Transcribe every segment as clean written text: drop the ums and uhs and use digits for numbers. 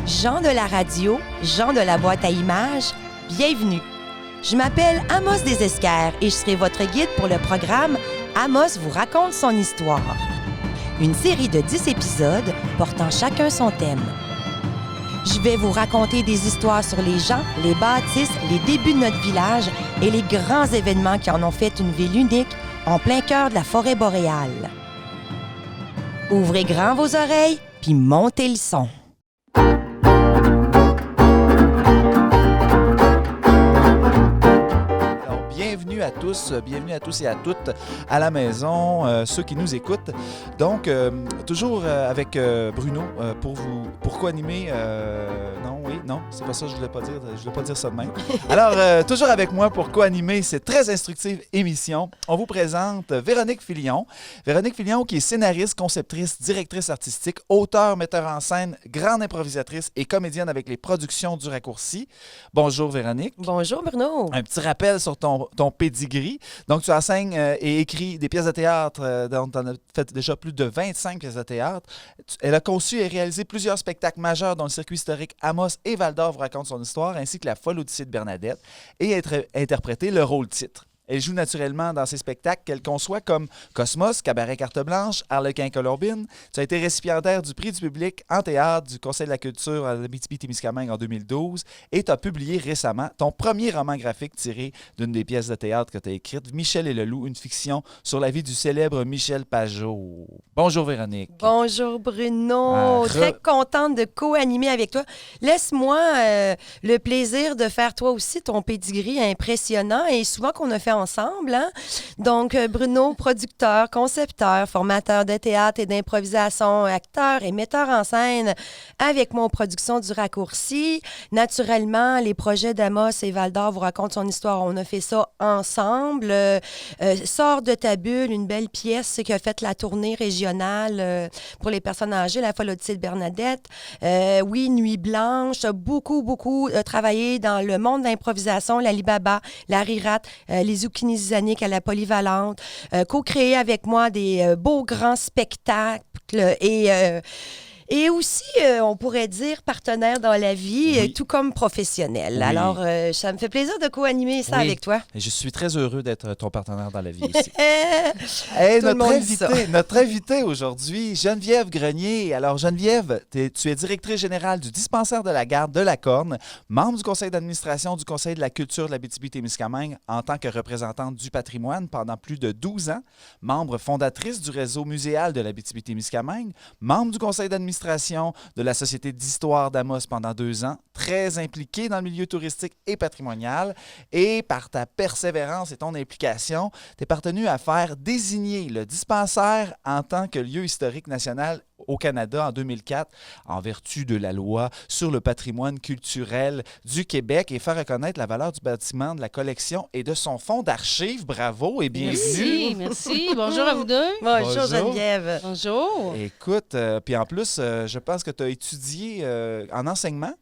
Gens de la radio, gens de la boîte à images, bienvenue. Je m'appelle Amos Desesquers et je serai votre guide pour le programme Amos vous raconte son histoire. Une série de 10 épisodes portant chacun son thème. Je vais vous raconter des histoires sur les gens, les bâtisses, les débuts de notre village et les grands événements qui en ont fait une ville unique en plein cœur de la forêt boréale. Ouvrez grand vos oreilles puis montez le son. Bienvenue à tous et à toutes à la maison, ceux qui nous écoutent. Donc, toujours avec Bruno pour co-animer. Non, c'est pas ça, je voulais pas dire ça de même. Alors, toujours avec moi pour co-animer cette très instructive émission, on vous présente Véronique Filion. Véronique Filion qui est scénariste, conceptrice, directrice artistique, auteure, metteur en scène, grande improvisatrice et comédienne avec les productions du Raccourci. Bonjour Véronique. Bonjour Bruno. Un petit rappel sur ton pedigree. Donc, tu enseignes et écris des pièces de théâtre. Donc, tu en as fait déjà plus de 25 pièces de théâtre. Elle a conçu et réalisé plusieurs spectacles majeurs dont le circuit historique Amos et Val-d'Or vous raconte son histoire, ainsi que La folle Odyssée de Bernadette, et a interprété le rôle-titre. Elle joue naturellement dans ses spectacles qu'elle conçoit comme Cosmos, Cabaret Carte Blanche, Harlequin Colombine. Tu as été récipiendaire du prix du public en théâtre du Conseil de la culture à l'Abitibi-Témiscamingue en 2012 et tu as publié récemment ton premier roman graphique tiré d'une des pièces de théâtre que tu as écrites, Michel et le loup, une fiction sur la vie du célèbre Michel Pajot. Bonjour Véronique. Bonjour Bruno. Très contente de co-animer avec toi. Laisse-moi le plaisir de faire toi aussi ton pedigree impressionnant et souvent qu'on a fait ensemble. Hein? Donc, Bruno, producteur, concepteur, formateur de théâtre et d'improvisation, acteur et metteur en scène avec moi aux productions du Raccourci. Naturellement, les projets d'Amos et Val-d'Or vous racontent son histoire. On a fait ça ensemble. Sors de ta bulle, une belle pièce qui a fait la tournée régionale pour les personnes âgées, La folle Odyssée de Bernadette. Oui, Nuit blanche. Beaucoup travaillé dans le monde de l'improvisation, la Libaba, la Rirat, les Zucchini-Zizaniques à la Polyvalente, co-créé avec moi des beaux grands spectacles et aussi, on pourrait dire, partenaire dans la vie, oui. tout comme professionnel. Oui. Alors, ça me fait plaisir de co-animer ça avec toi. Et je suis très heureux d'être ton partenaire dans la vie aussi. Hey, notre invitée aujourd'hui, Geneviève Grenier. Alors, Geneviève, tu es directrice générale du dispensaire de la garde de la Corne, membre du conseil d'administration du Conseil de la culture de l'Abitibi-Témiscamingue en tant que représentante du patrimoine pendant plus de 12 ans, membre fondatrice du réseau muséal de l'Abitibi-Témiscamingue, membre du conseil d'administration de la Société d'histoire d'Amos pendant 2 ans, très impliquée dans le milieu touristique et patrimonial. Et par ta persévérance et ton implication, tu es parvenu à faire désigner le dispensaire en tant que lieu historique national au Canada en 2004, en vertu de la loi sur le patrimoine culturel du Québec et faire reconnaître la valeur du bâtiment, de la collection et de son fonds d'archives. Bravo et bienvenue. Merci. Bonjour à vous deux. Bonjour Geneviève. Bonjour. Écoute, puis en plus, je pense que tu as étudié en enseignement.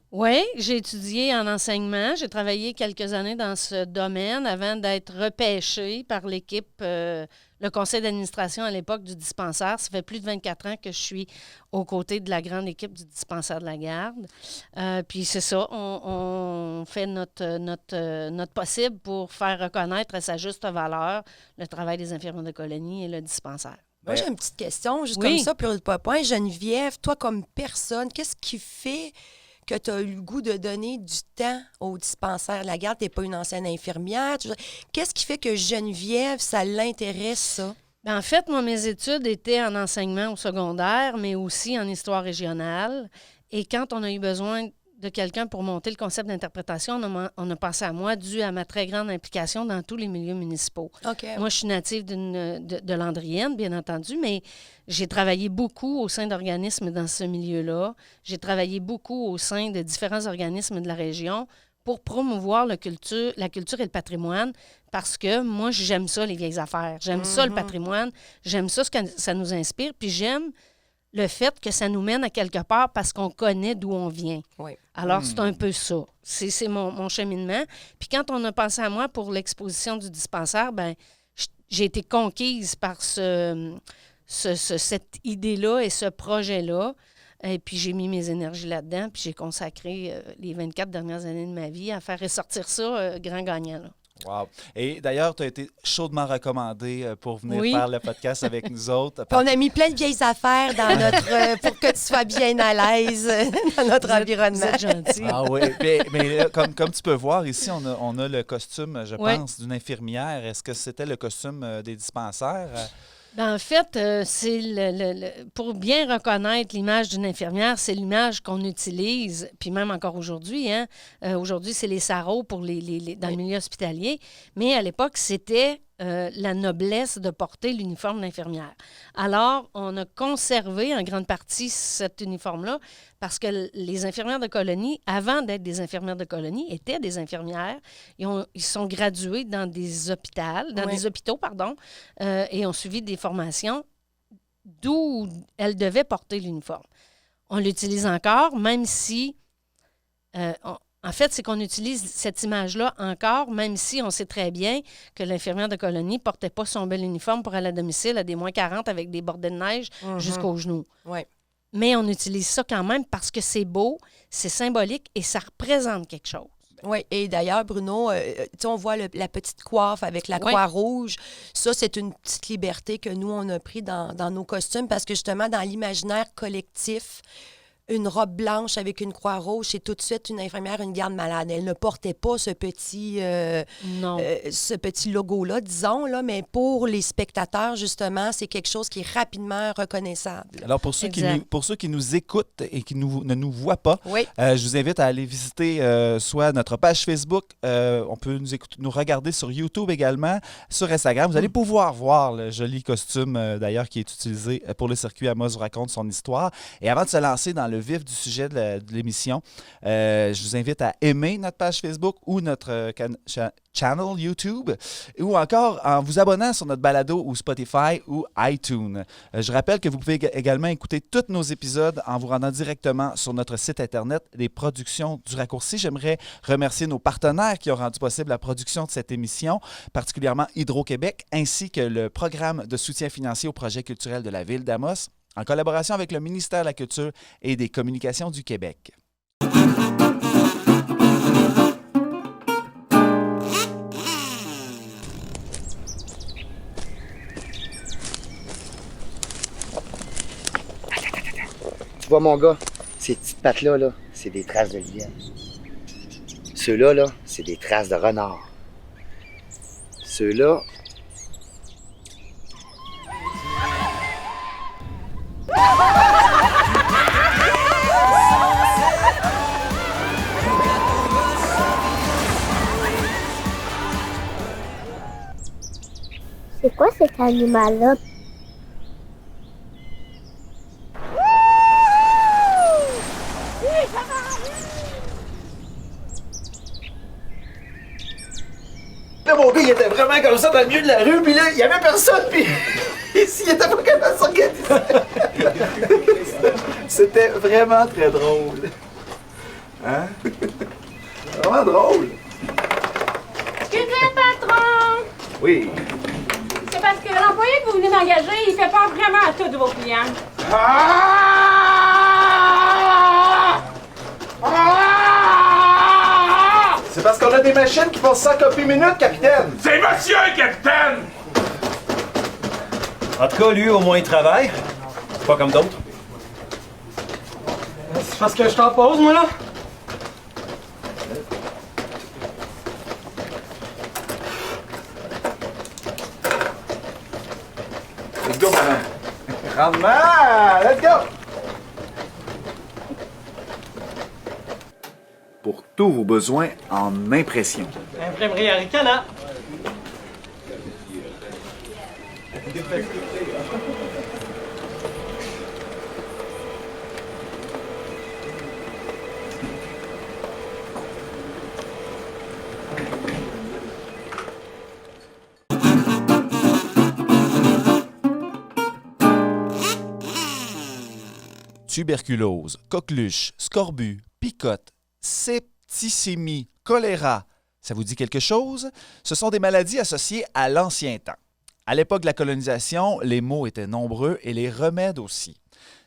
Oui, j'ai étudié en enseignement. J'ai travaillé quelques années dans ce domaine avant d'être repêchée par l'équipe, le conseil d'administration à l'époque du dispensaire. Ça fait plus de 24 ans que je suis aux côtés de la grande équipe du dispensaire de la garde. Puis c'est ça, on fait notre possible pour faire reconnaître à sa juste valeur le travail des infirmières de colonie et le dispensaire. Moi, j'ai une petite question, juste comme ça, pour le point. Geneviève, toi, comme personne, qu'est-ce qui fait que tu as eu le goût de donner du temps au dispensaire de la garde? Tu n'es pas une ancienne infirmière. Qu'est-ce qui fait que Geneviève, ça l'intéresse, ça? Bien, en fait, moi, mes études étaient en enseignement au secondaire, mais aussi en histoire régionale. Et quand on a eu besoin de quelqu'un pour monter le concept d'interprétation, on a pensé à moi dû à ma très grande implication dans tous les milieux municipaux. Okay. Moi, je suis native de Landrienne, bien entendu, mais j'ai travaillé beaucoup au sein d'organismes dans ce milieu-là. J'ai travaillé beaucoup au sein de différents organismes de la région pour promouvoir la culture et le patrimoine parce que moi, j'aime ça, les vieilles affaires. J'aime ça, le patrimoine. J'aime ça, ce que ça nous inspire. Puis j'aime le fait que ça nous mène à quelque part parce qu'on connaît d'où on vient. Oui. Alors, c'est un peu ça. C'est mon cheminement. Puis quand on a pensé à moi pour l'exposition du dispensaire, ben j'ai été conquise par cette idée-là et ce projet-là. Et puis, j'ai mis mes énergies là-dedans, puis j'ai consacré les 24 dernières années de ma vie à faire ressortir ça grand gagnant. Là. Wow. Et d'ailleurs, tu as été chaudement recommandé pour venir Oui. faire le podcast avec nous autres. Puis on a mis plein de vieilles affaires dans notre pour que tu sois bien à l'aise dans notre environnement. Vous êtes gentil. Ah oui, mais comme tu peux voir ici, on a le costume, je pense, d'une infirmière. Est-ce que c'était le costume des dispensaires? Ben, en fait, c'est pour bien reconnaître l'image d'une infirmière, c'est l'image qu'on utilise, puis même encore aujourd'hui. Hein, aujourd'hui, c'est les sarraux dans le milieu hospitalier. Mais à l'époque, c'était la noblesse de porter l'uniforme d'infirmière. Alors, on a conservé en grande partie cet uniforme-là parce que les infirmières de colonie, avant d'être des infirmières de colonie, étaient des infirmières. Ils sont gradués dans des hôpitaux, et ont suivi des formations d'où elles devaient porter l'uniforme. On l'utilise encore, même si... En fait, c'est qu'on utilise cette image-là encore, même si on sait très bien que l'infirmière de colonie ne portait pas son bel uniforme pour aller à domicile à des moins 40 avec des bordées de neige jusqu'aux genoux. Ouais. Mais on utilise ça quand même parce que c'est beau, c'est symbolique et ça représente quelque chose. Oui, et d'ailleurs, Bruno, on voit la petite coiffe avec la croix rouge. Ça, c'est une petite liberté que nous, on a pris dans nos costumes parce que justement, dans l'imaginaire collectif, une robe blanche avec une croix rouge, c'est tout de suite une infirmière, une garde malade. Elle ne portait pas ce petit logo-là, disons, là, mais pour les spectateurs, justement, c'est quelque chose qui est rapidement reconnaissable. Alors, pour ceux qui nous écoutent et qui ne nous voient pas, je vous invite à aller visiter soit notre page Facebook, on peut nous regarder sur YouTube également, sur Instagram. Vous allez pouvoir voir le joli costume, d'ailleurs, qui est utilisé pour le circuit Amos vous raconte son histoire. Et avant de se lancer dans le vif du sujet de l'émission, je vous invite à aimer notre page Facebook ou notre channel YouTube ou encore en vous abonnant sur notre balado ou Spotify ou iTunes. Je rappelle que vous pouvez également écouter tous nos épisodes en vous rendant directement sur notre site Internet des productions du Raccourci. J'aimerais remercier nos partenaires qui ont rendu possible la production de cette émission, particulièrement Hydro-Québec, ainsi que le programme de soutien financier au projet culturel de la Ville d'Amos, en collaboration avec le ministère de la Culture et des Communications du Québec. Tu vois, mon gars, ces petites pattes-là, là, c'est des traces de lièvre. Ceux-là, là, c'est des traces de renard. Ceux-là... C'est quoi cet animal-là? Là, mon gars, il était vraiment comme ça dans le milieu de la rue, puis là, il y avait personne, puis ici, il était pas capable de s'organiser. C'était vraiment très drôle. Hein? Vraiment drôle. Excusez, patron! Oui. C'est parce que l'employé que vous venez d'engager, il fait peur vraiment à tous vos clients. C'est parce qu'on a des machines qui font 100 copies minute, capitaine. C'est monsieur, capitaine! En tout cas, lui, au moins, il travaille. C'est pas comme d'autres. C'est parce que je t'en pose, moi, là? Let's go, madame. Rendement! Let's go! Pour tous vos besoins en impression. Imprimerie Aricana. Tuberculose, coqueluche, scorbut, picote, septicémie, choléra. Ça vous dit quelque chose? Ce sont des maladies associées à l'ancien temps. À l'époque de la colonisation, les maux étaient nombreux et les remèdes aussi.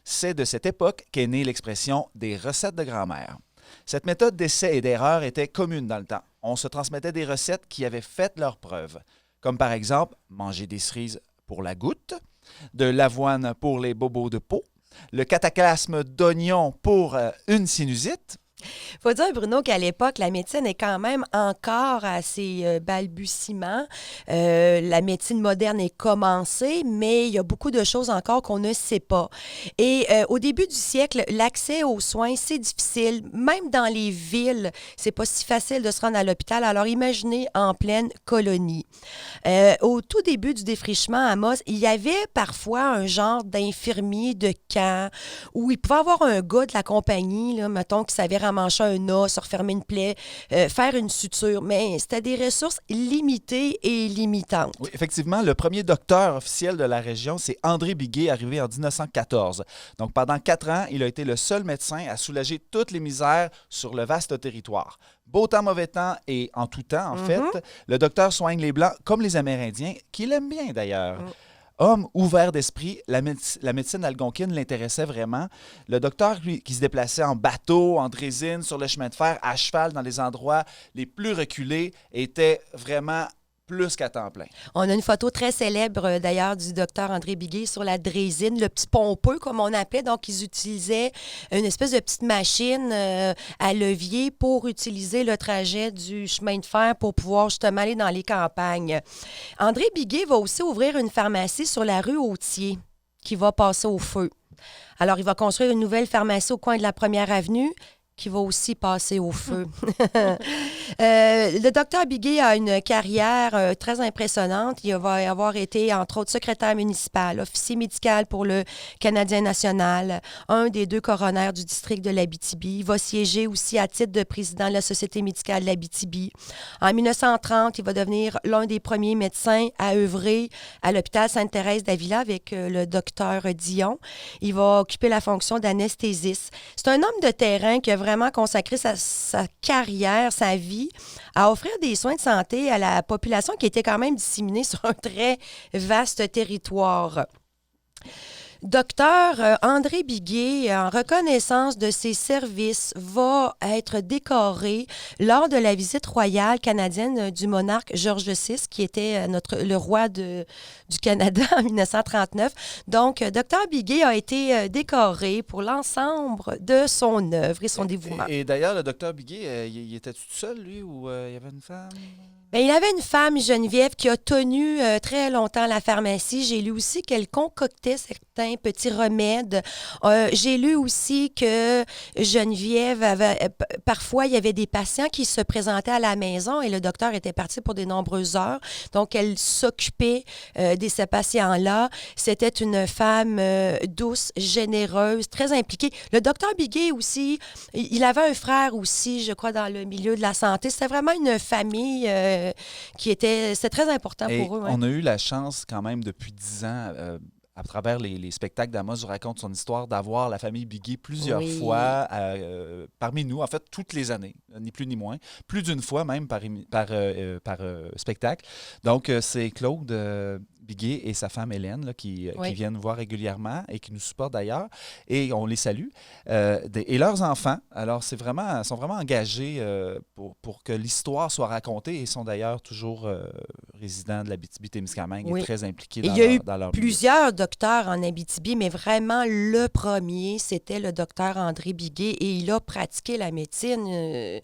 C'est de cette époque qu'est née l'expression « des recettes de grand-mère ». Cette méthode d'essai et d'erreur était commune dans le temps. On se transmettait des recettes qui avaient fait leurs preuves, comme par exemple manger des cerises pour la goutte, de l'avoine pour les bobos de peau, le cataclasme d'oignon pour une sinusite. Faut dire, Bruno, qu'à l'époque, la médecine est quand même encore à ses balbutiements. La médecine moderne est commencée, mais il y a beaucoup de choses encore qu'on ne sait pas. Et au début du siècle, l'accès aux soins, c'est difficile. Même dans les villes, c'est pas si facile de se rendre à l'hôpital. Alors, imaginez en pleine colonie. Au tout début du défrichement à Amos, il y avait parfois un genre d'infirmier de camp où il pouvait avoir un gars de la compagnie, là, mettons, qui savait ramancher un os, refermer une plaie, faire une suture, mais c'était des ressources limitées et limitantes. Oui, effectivement, le premier docteur officiel de la région, c'est André Biguet, arrivé en 1914. Donc, pendant 4 ans, il a été le seul médecin à soulager toutes les misères sur le vaste territoire. Beau temps, mauvais temps et en tout temps, en fait, le docteur soigne les Blancs comme les Amérindiens, qu'il aime bien d'ailleurs. Homme ouvert d'esprit, la médecine algonquine l'intéressait vraiment. Le docteur, lui, qui se déplaçait en bateau, en draisine, sur le chemin de fer, à cheval, dans les endroits les plus reculés, était vraiment plus qu'à temps plein. On a une photo très célèbre, d'ailleurs, du docteur André Biguet sur la draisine, le petit pompeux, comme on appelait. Donc, ils utilisaient une espèce de petite machine à levier pour utiliser le trajet du chemin de fer pour pouvoir justement aller dans les campagnes. André Biguet va aussi ouvrir une pharmacie sur la rue Autier qui va passer au feu. Alors, il va construire une nouvelle pharmacie au coin de la 1er avenue qui va aussi passer au feu. Le docteur Biguet a une carrière très impressionnante. Il va avoir été, entre autres, secrétaire municipal, officier médical pour le Canadien national, un des 2 coronaires du district de l'Abitibi. Il va siéger aussi à titre de président de la Société médicale de l'Abitibi. En 1930, il va devenir l'un des premiers médecins à œuvrer à l'hôpital Sainte-Thérèse d'Avila avec le docteur Dion. Il va occuper la fonction d'anesthésiste. C'est un homme de terrain qui a vraiment consacré sa carrière, sa vie, à offrir des soins de santé à la population qui était quand même disséminée sur un très vaste territoire. Docteur André Biguet, en reconnaissance de ses services, va être décoré lors de la visite royale canadienne du monarque George VI, qui était le roi du Canada en 1939. Donc, Docteur Biguet a été décoré pour l'ensemble de son œuvre et son dévouement. Et d'ailleurs, le docteur Biguet, il était tout seul, lui, ou il y avait une femme? Bien, il avait une femme, Geneviève, qui a tenu très longtemps la pharmacie. J'ai lu aussi qu'elle concoctait certains petits remèdes. J'ai lu aussi que Geneviève avait... parfois, il y avait des patients qui se présentaient à la maison et le docteur était parti pour de nombreuses heures. Donc, elle s'occupait de ces patients-là. C'était une femme douce, généreuse, très impliquée. Le docteur Biguet aussi, il avait un frère aussi, je crois, dans le milieu de la santé. C'était vraiment une famille... c'était très important pour eux. On a eu la chance quand même depuis 10 ans, à travers les spectacles d'Amos raconte son histoire, d'avoir la famille Biguet plusieurs fois parmi nous, en fait toutes les années, ni plus ni moins, plus d'une fois même par spectacle. Donc c'est Claude Biguet et sa femme Hélène là, qui viennent nous voir régulièrement et qui nous supportent d'ailleurs, et on les salue. Et leurs enfants, alors sont vraiment engagés pour que l'histoire soit racontée et sont d'ailleurs toujours résidents de l'Abitibi-Témiscamingue et très impliqués dans leur plusieurs docteurs en Abitibi, mais vraiment le premier, c'était le docteur André Biguet et il a pratiqué la médecine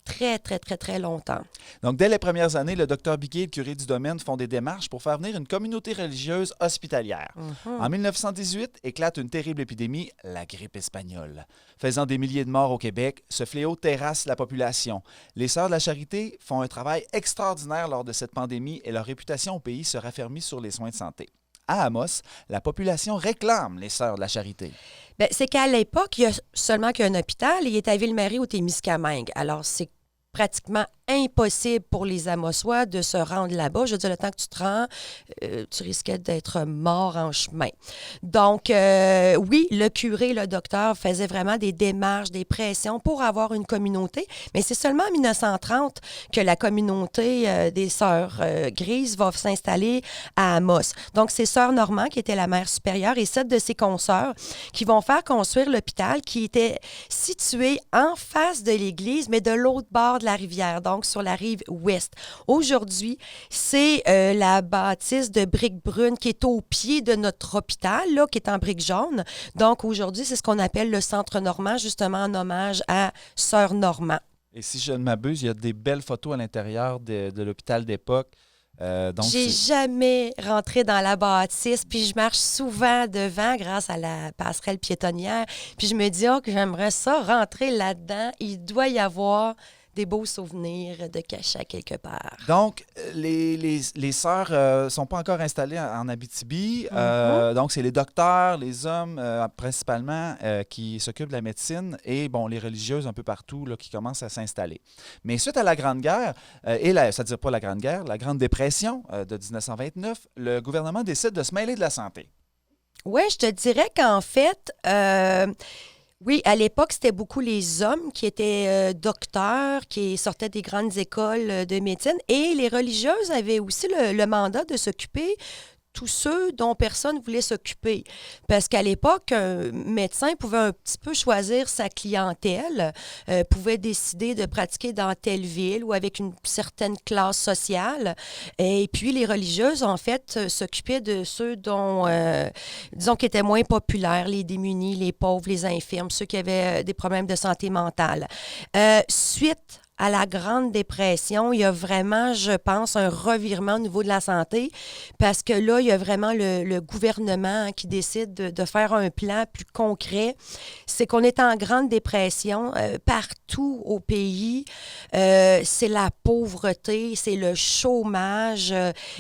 très, très, très, très longtemps. Donc, dès les premières années, le docteur Biguet et le curé du domaine font des démarches pour faire venir une communauté religieuse hospitalière. En 1918, éclate une terrible épidémie, la grippe espagnole. Faisant des milliers de morts au Québec, ce fléau terrasse la population. Les Sœurs de la Charité font un travail extraordinaire lors de cette pandémie et leur réputation au pays se raffermit sur les soins de santé. À Amos, la population réclame les Sœurs de la Charité. Bien, c'est qu'à l'époque, il y a seulement qu'un hôpital. Il est à Ville-Marie au Témiscamingue. Alors, c'est pratiquement impossible pour les Amossois de se rendre là-bas. Je veux dire, le temps que tu te rends, tu risquais d'être mort en chemin. Donc, oui, le curé, le docteur faisait vraiment des démarches, des pressions pour avoir une communauté, mais c'est seulement en 1930 que la communauté des Sœurs Grises va s'installer à Amos. Donc, c'est Sœur Normand qui était la mère supérieure et 7 de ses consoeurs qui vont faire construire l'hôpital qui était situé en face de l'église, mais de l'autre bord de la rivière, donc sur la rive ouest. Aujourd'hui, c'est la bâtisse de briques brunes qui est au pied de notre hôpital, là, qui est en briques jaunes. Donc, aujourd'hui, c'est ce qu'on appelle le Centre Normand, justement en hommage à Sœur Normand. Et si je ne m'abuse, il y a des belles photos à l'intérieur de l'hôpital d'époque. J'ai jamais rentré dans la bâtisse, puis je marche souvent devant grâce à la passerelle piétonnière. Puis je me dis que j'aimerais ça rentrer là-dedans. Il doit y avoir des beaux souvenirs de cachets quelque part. Donc, les sœurs ne sont pas encore installées en Abitibi. Donc, c'est les docteurs, les hommes principalement qui s'occupent de la médecine et bon, les religieuses un peu partout là, qui commencent à s'installer. Mais suite à la Grande Guerre, c'est-à-dire pas la Grande Guerre, la Grande Dépression de 1929, le gouvernement décide de se mêler de la santé. Oui, je te dirais qu'en fait... oui, à l'époque, c'était beaucoup les hommes qui étaient docteurs, qui sortaient des grandes écoles de médecine. Et les religieuses avaient aussi le mandat de s'occuper tous ceux dont personne ne voulait s'occuper. Parce qu'à l'époque, un médecin pouvait un petit peu choisir sa clientèle, pouvait décider de pratiquer dans telle ville ou avec une certaine classe sociale. Et puis, les religieuses, en fait, s'occupaient de ceux dont, disons, qui étaient moins populaires, les démunis, les pauvres, les infirmes, ceux qui avaient des problèmes de santé mentale. Suite à la Grande Dépression, il y a vraiment, je pense, un revirement au niveau de la santé parce que là, il y a vraiment le gouvernement qui décide de faire un plan plus concret. C'est qu'on est en Grande Dépression partout au pays. C'est la pauvreté, c'est le chômage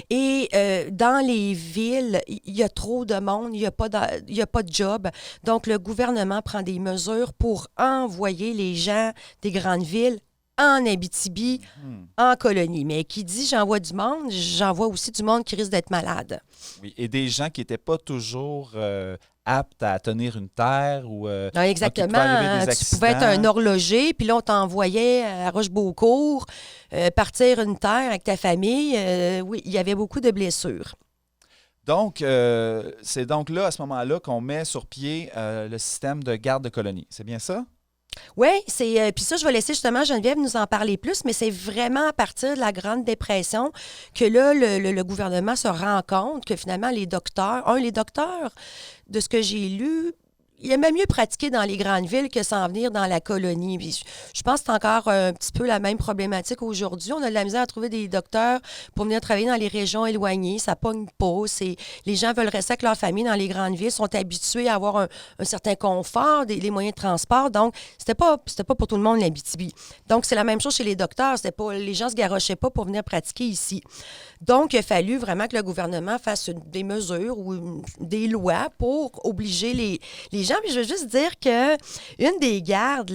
et dans les villes, il y a trop de monde, il n'y a pas de job. Donc, le gouvernement prend des mesures pour envoyer les gens des grandes villes en Abitibi, en colonie. Mais qui dit j'envoie du monde, j'envoie aussi du monde qui risque d'être malade. Oui, et des gens qui n'étaient pas toujours aptes à tenir une terre ou... non, exactement. Tu pouvais être un horloger, puis là, on t'envoyait à Rochebeaucourt partir une terre avec ta famille. Oui, il y avait beaucoup de blessures. Donc, c'est donc là, à ce moment-là, qu'on met sur pied le système de garde de colonie. C'est bien ça? Oui, c'est puis ça, je vais laisser justement Geneviève nous en parler plus, mais c'est vraiment à partir de la Grande Dépression que là, le gouvernement se rend compte que finalement, les docteurs, de ce que j'ai lu, il aimait mieux pratiquer dans les grandes villes que s'en venir dans la colonie. Puis je pense que c'est encore un petit peu la même problématique aujourd'hui. On a de la misère à trouver des docteurs pour venir travailler dans les régions éloignées. Ça pogne pas. Les gens veulent rester avec leur famille dans les grandes villes, sont habitués à avoir un certain confort, les moyens de transport. Donc, c'était pas pour tout le monde l'Abitibi. Donc, c'est la même chose chez les docteurs. Les gens se garochaient pas pour venir pratiquer ici. Donc, il a fallu vraiment que le gouvernement fasse des mesures ou des lois pour obliger les gens. Puis je veux juste dire qu'une des gardes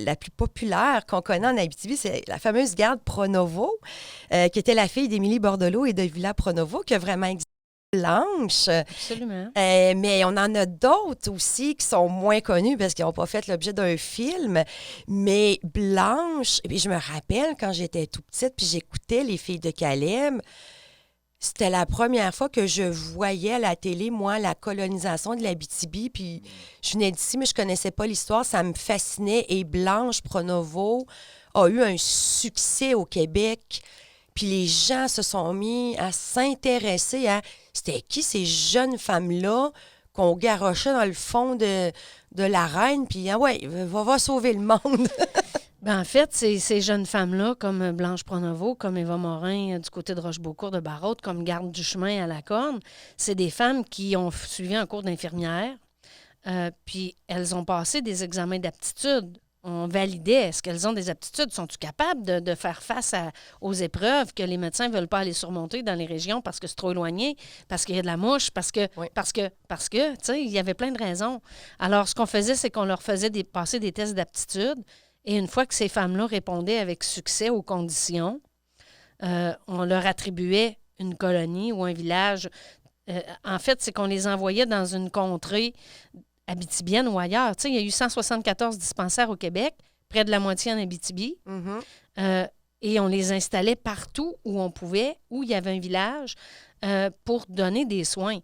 la plus populaire qu'on connaît en Abitibi, c'est la fameuse garde Pronovo, qui était la fille d'Émilie Bordelot et de Villa Pronovo, qui a vraiment existé. Blanche. Absolument. Mais on en a d'autres aussi qui sont moins connus parce qu'ils n'ont pas fait l'objet d'un film. Mais Blanche, et puis je me rappelle quand j'étais tout petite puis j'écoutais Les Filles de Caleb, c'était la première fois que je voyais à la télé, moi, la colonisation de l'Abitibi. Puis je venais d'ici, mais je ne connaissais pas l'histoire. Ça me fascinait. Et Blanche Pronovo a eu un succès au Québec. Puis les gens se sont mis à s'intéresser à c'était qui ces jeunes femmes-là qu'on garochait dans le fond de l'arène. Puis va sauver le monde. Ben, en fait, ces jeunes femmes-là, comme Blanche Pronovo, comme Eva Morin du côté de Rochebeaucourt de Barrault, comme Garde du chemin à la Corne, c'est des femmes qui ont suivi un cours d'infirmière. Puis elles ont passé des examens d'aptitude. On validait, est-ce qu'elles ont des aptitudes? Sont-elles capables de faire face aux épreuves que les médecins ne veulent pas aller surmonter dans les régions parce que c'est trop éloigné, parce qu'il y a de la mouche, parce que, tu sais, il y avait plein de raisons. Alors, ce qu'on faisait, c'est qu'on leur faisait passer des tests d'aptitude Et une fois que ces femmes-là répondaient avec succès aux conditions, on leur attribuait une colonie ou un village. En fait, c'est qu'on les envoyait dans une contrée abitibienne ou ailleurs. Tu sais, il y a eu 174 dispensaires au Québec, près de la moitié en Abitibi. Et on les installait partout où on pouvait, où il y avait un village, pour donner des soins.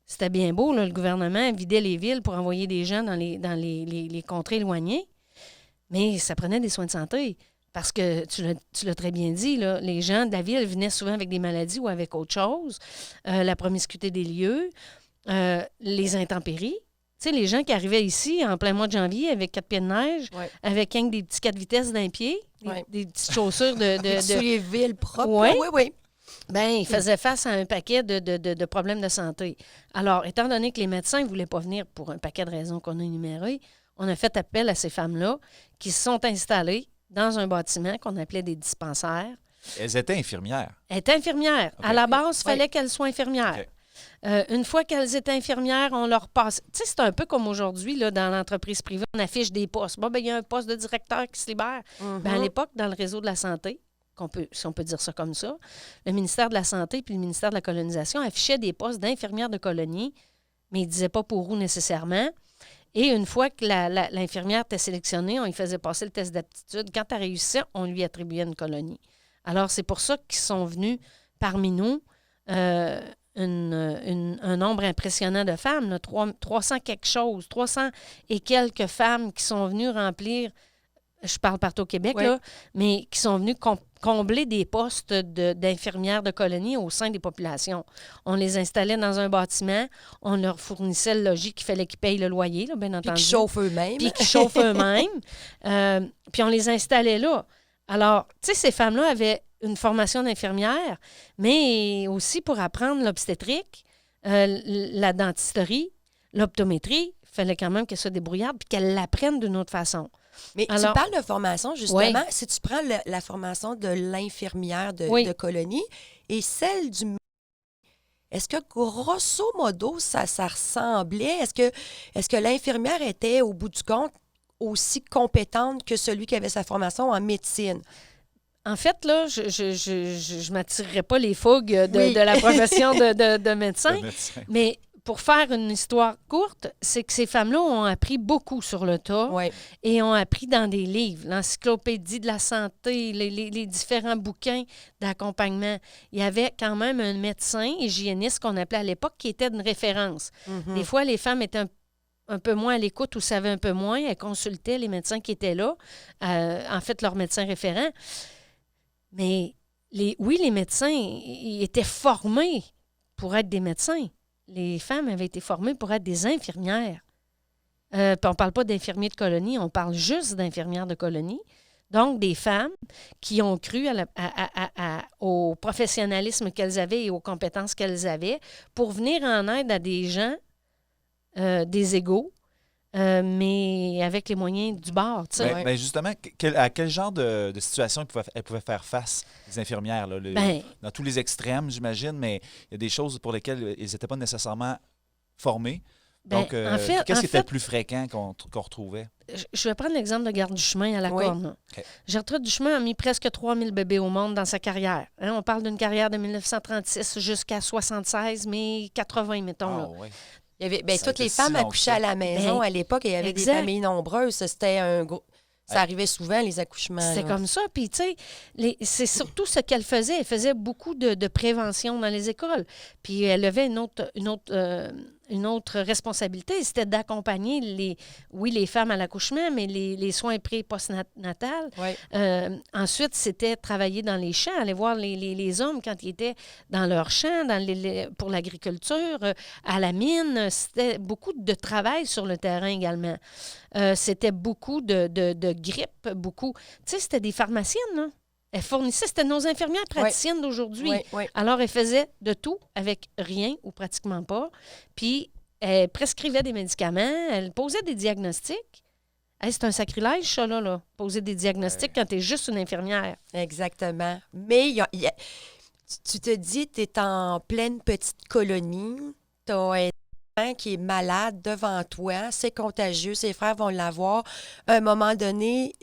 C'était bien beau, là, le gouvernement vidait les villes pour envoyer des gens dans les contrées éloignées, mais ça prenait des soins de santé. Parce que, tu l'as très bien dit, là, les gens de la ville venaient souvent avec des maladies ou avec autre chose, la promiscuité des lieux, les intempéries. Tu sais, les gens qui arrivaient ici en plein mois de janvier avec 4 pieds de neige, avec des petits 4 vitesses d'un pied, des petites chaussures Sur les villes propres. Ouais. Oui. Bien, ils faisaient face à un paquet de problèmes de santé. Alors, étant donné que les médecins ne voulaient pas venir pour un paquet de raisons qu'on a énumérées, on a fait appel à ces femmes-là qui se sont installées dans un bâtiment qu'on appelait des dispensaires. Elles étaient infirmières. Elles étaient infirmières. OK. À la base, il fallait qu'elles soient infirmières. OK. Une fois qu'elles étaient infirmières, on leur passe. Tu sais, c'est un peu comme aujourd'hui, là, dans l'entreprise privée, on affiche des postes. Bon, ben, il y a un poste de directeur qui se libère. Ben, à l'époque, dans le réseau de la santé, si on peut dire ça comme ça, le ministère de la Santé puis le ministère de la Colonisation affichaient des postes d'infirmières de colonie, mais ils ne disaient pas pour où nécessairement. Et une fois que l'infirmière était sélectionnée, on lui faisait passer le test d'aptitude. Quand elle réussissait, on lui attribuait une colonie. Alors, c'est pour ça qu'ils sont venus parmi nous un nombre impressionnant de femmes, là, 300 quelque chose, 300 et quelques femmes qui sont venues remplir, je parle partout au Québec, là, mais qui sont venues combler des postes d'infirmières de colonie au sein des populations. On les installait dans un bâtiment, on leur fournissait le logis qu'il fallait qu'ils payent le loyer, là, bien entendu. Puis qu'ils chauffent eux-mêmes. Puis qu'ils chauffent eux-mêmes. Puis on les installait là. Alors, tu sais, ces femmes-là avaient une formation d'infirmière, mais aussi pour apprendre l'obstétrique, la dentisterie, l'optométrie. Il fallait quand même qu'elles soient débrouillardes puis qu'elles l'apprennent d'une autre façon. Mais alors, tu parles de formation, justement. Si tu prends la formation de l'infirmière de colonie et celle du... Est-ce que, grosso modo, ça ressemblait? Est-ce que l'infirmière était, au bout du compte, aussi compétente que celui qui avait sa formation en médecine? En fait, là, je ne m'attirerais pas les fougues de la profession de médecin, mais pour faire une histoire courte, c'est que ces femmes-là ont appris beaucoup sur le tas et ont appris dans des livres, l'encyclopédie de la santé, les différents bouquins d'accompagnement. Il y avait quand même un médecin hygiéniste qu'on appelait à l'époque qui était une référence. Des fois, les femmes étaient un peu moins à l'écoute ou savaient un peu moins. Elles consultaient les médecins qui étaient là, en fait, leurs médecins référents. Mais les médecins ils étaient formés pour être des médecins. Les femmes avaient été formées pour être des infirmières. Puis on ne parle pas d'infirmiers de colonie, on parle juste d'infirmières de colonie. Donc, des femmes qui ont cru au professionnalisme qu'elles avaient et aux compétences qu'elles avaient pour venir en aide à des gens, des égaux, mais avec les moyens du bord. Ben justement, à quel genre de situation elles pouvaient faire face, les infirmières? Là, dans tous les extrêmes, j'imagine, mais il y a des choses pour lesquelles ils n'étaient pas nécessairement formés. Donc, qu'est-ce qui était le plus fréquent qu'on retrouvait? Je vais prendre l'exemple de Garde du Chemin à la Corne. Okay. Gertrude Duchemin a mis presque 3000 bébés au monde dans sa carrière. Hein, on parle d'une carrière de 1936 jusqu'à 76, mais 80, mettons. Là. Ouais. Il y avait, toutes les femmes accouchaient à la maison à l'époque et il y avait des familles nombreuses. C'était un gros... Ça arrivait souvent, les accouchements. C'était comme ça. Puis, tu sais, c'est surtout ce qu'elle faisait. Elle faisait beaucoup de prévention dans les écoles. Puis, elle avait une autre responsabilité, c'était d'accompagner les femmes à l'accouchement, mais les soins pré- et post-natal. Ensuite, c'était travailler dans les champs, aller voir les hommes quand ils étaient dans leurs champs, pour l'agriculture, à la mine. C'était beaucoup de travail sur le terrain également. C'était beaucoup de grippe, beaucoup... Tu sais, c'était des pharmaciennes, là. Elles fournissaient, c'était nos infirmières praticiennes d'aujourd'hui. Alors, elles faisaient de tout avec rien ou pratiquement pas. Puis, elles prescrivaient des médicaments, elles posaient des diagnostics. Hey, c'est un sacrilège, ça, là. Poser des diagnostics quand tu es juste une infirmière. Exactement. Mais tu te dis, tu es en pleine petite colonie, tu as qui est malade devant toi, c'est contagieux, ses frères vont l'avoir. À un moment donné,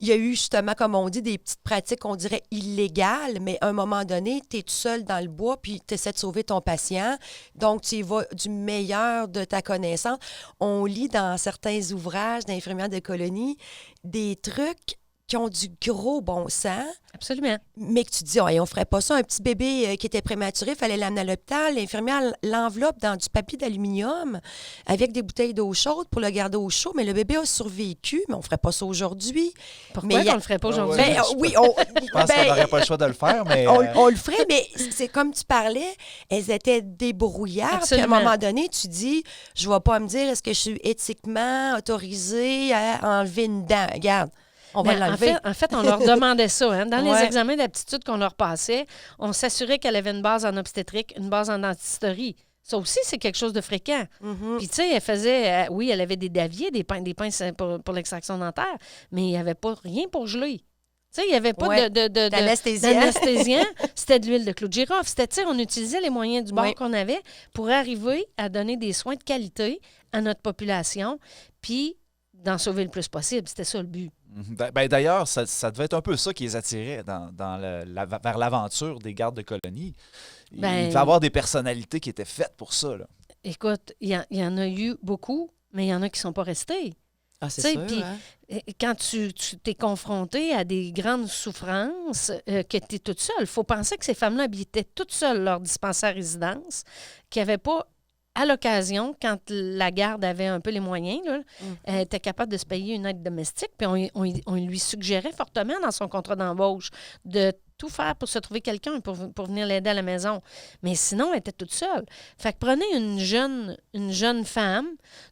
il y a eu justement, comme on dit, des petites pratiques, on dirait illégales, mais à un moment donné, tu es tout seul dans le bois, puis tu essaies de sauver ton patient. Donc, tu y vas du meilleur de ta connaissance. On lit dans certains ouvrages d'infirmières de colonie des trucs qui ont du gros bon sens. Absolument. Mais que tu te dis, oh, on ferait pas ça. Un petit bébé qui était prématuré, il fallait l'amener à l'hôpital. L'infirmière l'enveloppe dans du papier d'aluminium avec des bouteilles d'eau chaude pour le garder au chaud. Mais le bébé a survécu, mais on ferait pas ça aujourd'hui. Pourquoi on le ferait pas aujourd'hui? Ben, oui, Je pense qu'on n'aurait pas le choix de le faire, mais... On le ferait, mais c'est comme tu parlais, elles étaient débrouillardes. Puis à un moment donné, tu dis, je vais pas me dire, est-ce que je suis éthiquement autorisée à enlever une dent? Regarde. On va l'enlever. En fait, on leur demandait ça. Hein. Dans les examens d'aptitude qu'on leur passait, on s'assurait qu'elle avait une base en obstétrique, une base en dentisterie. Ça aussi, c'est quelque chose de fréquent. Puis, tu sais, elle faisait... oui, elle avait des daviers, des pinces pour l'extraction dentaire, mais il n'y avait pas rien pour geler. Tu sais, il n'y avait pas d'anesthésiant. C'était de l'huile de clou de girofle. C'était, tu sais, on utilisait les moyens du bord qu'on avait pour arriver à donner des soins de qualité à notre population, puis d'en sauver le plus possible. C'était ça le but. Ben, d'ailleurs, ça devait être un peu ça qui les attirait vers l'aventure des gardes de colonie. Il devait y avoir des personnalités qui étaient faites pour ça. Là. Écoute, il y en a eu beaucoup, mais il y en a qui ne sont pas restés. Ah, c'est sûr, puis, quand tu t'es confronté à des grandes souffrances, que tu es toute seule, il faut penser que ces femmes-là habitaient toutes seules leur dispensaire résidence, qui n'avaient pas à l'occasion, quand la garde avait un peu les moyens, là, elle était capable de se payer une aide domestique, puis on lui suggérait fortement dans son contrat d'embauche de tout faire pour se trouver quelqu'un pour venir l'aider à la maison. Mais sinon, elle était toute seule. Fait que prenez une jeune femme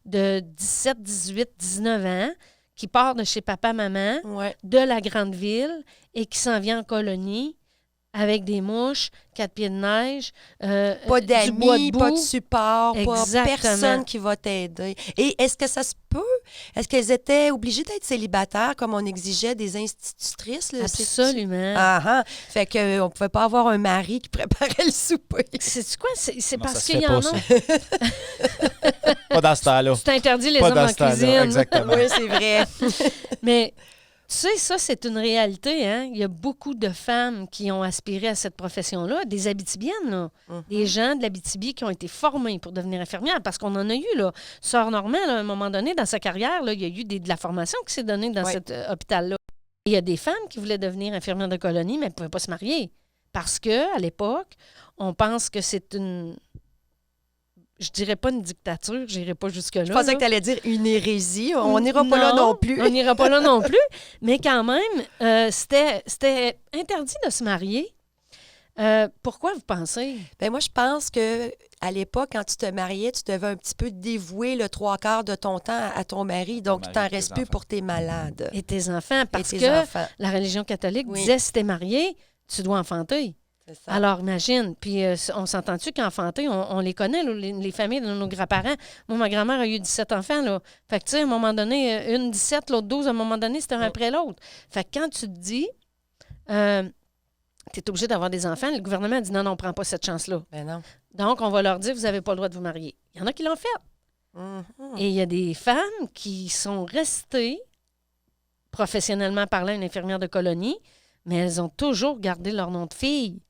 de 17, 18, 19 ans qui part de chez papa-maman, de la grande ville, et qui s'en vient en colonie, avec des mouches, 4 pieds de neige, pas d'amis, pas de support, Exactement. Pas personne qui va t'aider. Et est-ce que ça se peut? Est-ce qu'elles étaient obligées d'être célibataires comme on exigeait des institutrices? Là? Absolument. Fait qu'on ne pouvait pas avoir un mari qui préparait le souper. C'est quoi? C'est Non, parce ça se qu'il y fait en pas, a... Pas dans ce temps-là. Tu t'interdis les Pas hommes dans en ce temps-là, cuisine. exactement. Oui, c'est vrai. Mais... Tu sais, ça, c'est une réalité. Hein? Il y a beaucoup de femmes qui ont aspiré à cette profession-là, des Abitibiennes, là. Des gens de l'Abitibi qui ont été formés pour devenir infirmières, parce qu'on en a eu, là. Sœur Normand, là, à un moment donné, dans sa carrière, là, il y a eu de la formation qui s'est donnée dans cet hôpital-là. Il y a des femmes qui voulaient devenir infirmières de colonie, mais elles ne pouvaient pas se marier. Parce qu'à l'époque, on pense que c'est une... Je dirais pas une dictature, je n'irais pas jusque-là. Je pensais que tu allais dire une hérésie. On n'ira pas là non plus. On n'ira pas là non plus. Mais quand même, c'était interdit de se marier. Pourquoi vous pensez? Bien, moi, je pense que à l'époque, quand tu te mariais, tu devais un petit peu dévouer le 3/4 de ton temps à ton mari. Donc, il t'en reste plus pour tes malades. Et tes enfants. Parce tes que enfants. La religion catholique disait, si t'es marié, tu dois enfanter. Alors, imagine. Puis, on s'entend-tu qu'enfanter, on les connaît, là, les familles de nos grands-parents. Moi, ma grand-mère a eu 17 enfants, là. Fait que, tu sais, à un moment donné, une 17, l'autre 12, à un moment donné, c'était un après l'autre. Fait que quand tu te dis, tu es obligé d'avoir des enfants, le gouvernement dit non, on ne prend pas cette chance-là. Ben non. Donc, on va leur dire, vous n'avez pas le droit de vous marier. Il y en a qui l'ont fait. Et il y a des femmes qui sont restées, professionnellement parlant, une infirmière de colonie, mais elles ont toujours gardé leur nom de fille.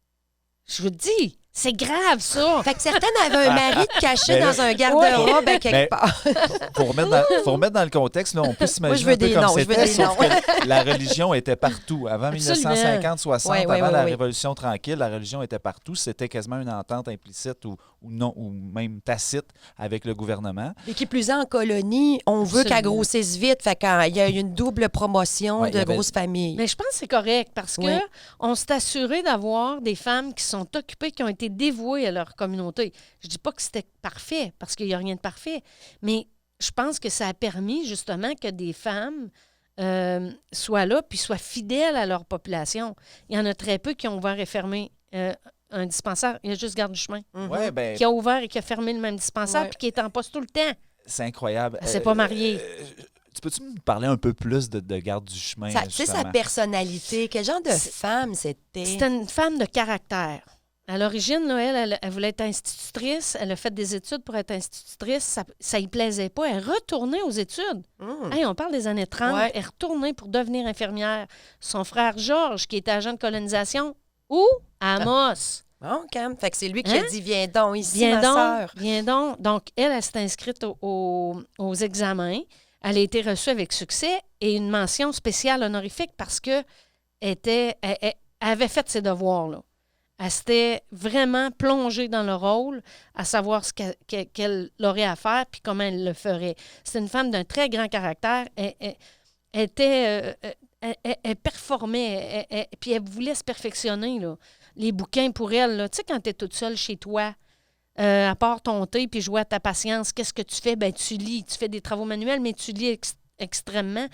Je vous dis, c'est grave, ça. Fait que certaines avaient un mari caché dans un garde-robe à quelque part. Pour remettre dans le contexte, là, on peut s'imaginer un peu comme c'était, sauf que la religion était partout. Avant 1950-60, avant la Révolution tranquille, la religion était partout. C'était quasiment une entente implicite ou non, ou même tacite avec le gouvernement. Et qui plus est, en colonie, on veut qu'elle grossisse vite. Fait qu'il y a une double promotion de grosses familles. Mais je pense que c'est correct parce que on s'est assuré d'avoir des femmes qui sont occupées, qui ont été dévouées à leur communauté. Je dis pas que c'était parfait parce qu'il n'y a rien de parfait, mais je pense que ça a permis justement que des femmes soient là puis soient fidèles à leur population. Il y en a très peu qui ont ouvert et fermé un dispensaire. Il y a juste Garde du chemin qui a ouvert et qui a fermé le même dispensaire puis qui est en poste tout le temps. C'est incroyable. Elle ne s'est pas mariée. Peux-tu me parler un peu plus de Garde du chemin? Tu sais, sa personnalité, quel genre de femme c'était? C'était une femme de caractère. À l'origine, là, elle voulait être institutrice. Elle a fait des études pour être institutrice. Ça y plaisait pas. Elle est retournée aux études. Hey, on parle des années 30. Ouais. Elle est retournée pour devenir infirmière. Son frère Georges, qui était agent de colonisation, où? À Amos. Bon, Cam. Fait que c'est lui qui a Hein? dit viens donc ici, Viens ma donc, sœur. viens donc. Donc, elle s'est inscrite aux examens. Elle a été reçue avec succès et une mention spéciale honorifique parce que elle avait fait ses devoirs, là. Elle s'était vraiment plongée dans le rôle, à savoir ce qu'elle aurait à faire puis comment elle le ferait. C'est une femme d'un très grand caractère. Elle performait, puis elle voulait se perfectionner, là. Les bouquins pour elle, là. Tu sais, quand tu es toute seule chez toi, à part ton thé puis jouer à ta patience, qu'est-ce que tu fais? Ben, tu lis. Tu fais des travaux manuels, mais tu lis extrêmement.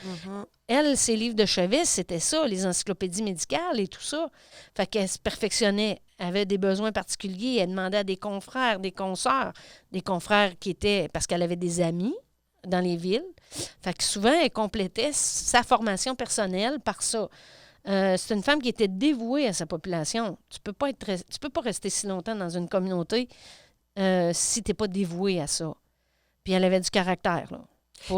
Elle, ses livres de chevet, c'était ça, les encyclopédies médicales et tout ça. Fait qu'elle se perfectionnait, avait des besoins particuliers, elle demandait à des confrères, des consoeurs, des confrères qui étaient, parce qu'elle avait des amis dans les villes. Fait que souvent, elle complétait sa formation personnelle par ça. C'est une femme qui était dévouée à sa population. Tu peux pas rester si longtemps dans une communauté si tu n'es pas dévoué à ça. Puis elle avait du caractère, là.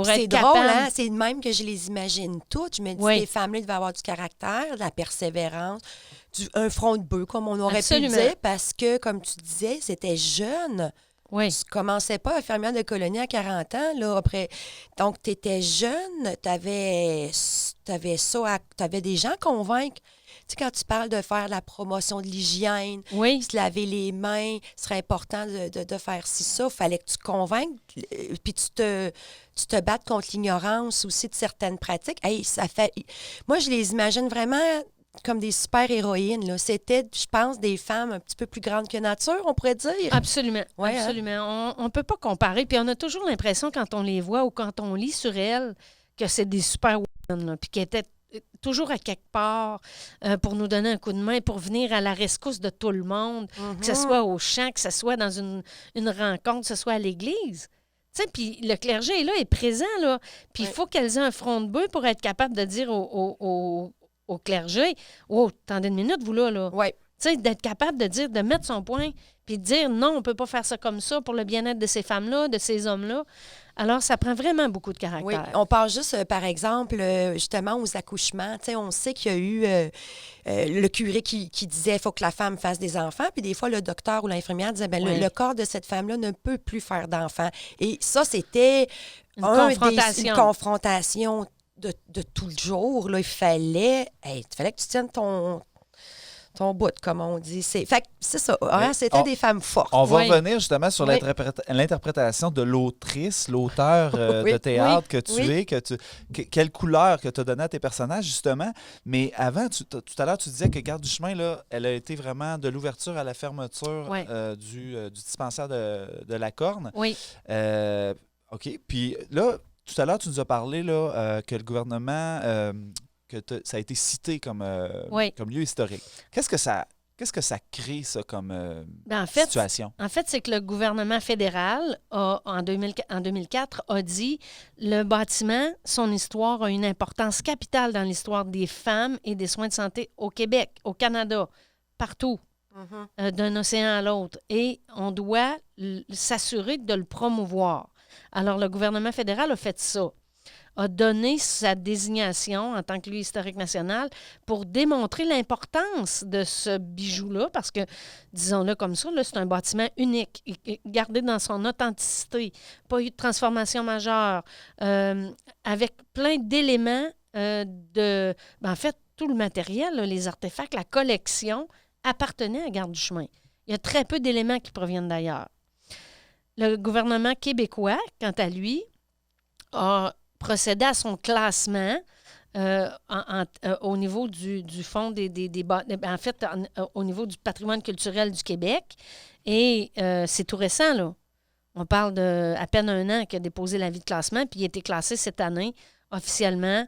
C'est drôle, hein? C'est de même que je les imagine toutes. Je me dis, ces femmes-là devaient avoir du caractère, de la persévérance, un front de bœuf, comme on aurait pu le dire, parce que, comme tu disais, c'était jeune. Oui. Tu commençais pas infirmière de colonie à 40 ans, là, après. Donc, tu étais jeune, tu avais des gens à convaincre. Tu sais, quand tu parles de faire la promotion de l'hygiène, se laver les mains, ce serait important de faire ça. Il fallait que tu convainques, puis tu te battes contre l'ignorance aussi de certaines pratiques. Hey, moi, je les imagine vraiment comme des super-héroïnes, là. C'était, je pense, des femmes un petit peu plus grandes que nature, on pourrait dire. Absolument, ouais, absolument. Hein? On ne peut pas comparer. Puis on a toujours l'impression, quand on les voit ou quand on lit sur elles, que c'est des super-women, puis qu'elles étaient toujours à quelque part pour nous donner un coup de main, pour venir à la rescousse de tout le monde, que ce soit au champ, que ce soit dans une rencontre, que ce soit à l'église. Tu sais, puis le clergé est là, est présent, là. Puis il faut qu'elles aient un front de bœuf pour être capables de dire au clergé, « Oh, attendez une minute, vous là. » Oui. Tu sais, d'être capable de dire, de mettre son point, puis de dire, non, on ne peut pas faire ça comme ça pour le bien-être de ces femmes-là, de ces hommes-là. Alors, ça prend vraiment beaucoup de caractère. Oui, on parle juste, par exemple, justement, aux accouchements. Tu sais, on sait qu'il y a eu le curé qui disait qu'il faut que la femme fasse des enfants, puis des fois, le docteur ou l'infirmière disait, bien, le corps de cette femme-là ne peut plus faire d'enfants. Et ça, c'était une confrontation de tout le jour. Là. Il fallait que tu tiennes ton bout, comme on dit. C'est ça. Hein? C'était des femmes fortes. On va revenir justement sur l'interprétation de l'autrice, l'auteur de théâtre que tu es, quelle couleur que tu as donnée à tes personnages, justement. Mais avant, tout à l'heure, tu disais que Garde du chemin, là, elle a été vraiment de l'ouverture à la fermeture du dispensaire de la Corne. Oui. OK. Puis là, tout à l'heure, tu nous as parlé là, que le gouvernement... ça a été cité comme lieu historique. Qu'est-ce que ça crée, ça, comme situation? En fait, c'est que le gouvernement fédéral, en 2004, a dit le bâtiment, son histoire a une importance capitale dans l'histoire des femmes et des soins de santé au Québec, au Canada, partout, d'un océan à l'autre. Et on doit s'assurer de le promouvoir. Alors, le gouvernement fédéral a fait ça, a donné sa désignation en tant que lieu historique national pour démontrer l'importance de ce bijou-là, parce que, disons-le comme ça, là, c'est un bâtiment unique, gardé dans son authenticité, pas eu de transformation majeure, avec plein d'éléments en fait, tout le matériel, là, les artefacts, la collection appartenait à Garde du chemin. Il y a très peu d'éléments qui proviennent d'ailleurs. Le gouvernement québécois, quant à lui, a procédé à son classement au niveau du fonds au niveau du patrimoine culturel du Québec. Et c'est tout récent, là. On parle de à peine un an qu'il a déposé l'avis de classement, puis il a été classé cette année officiellement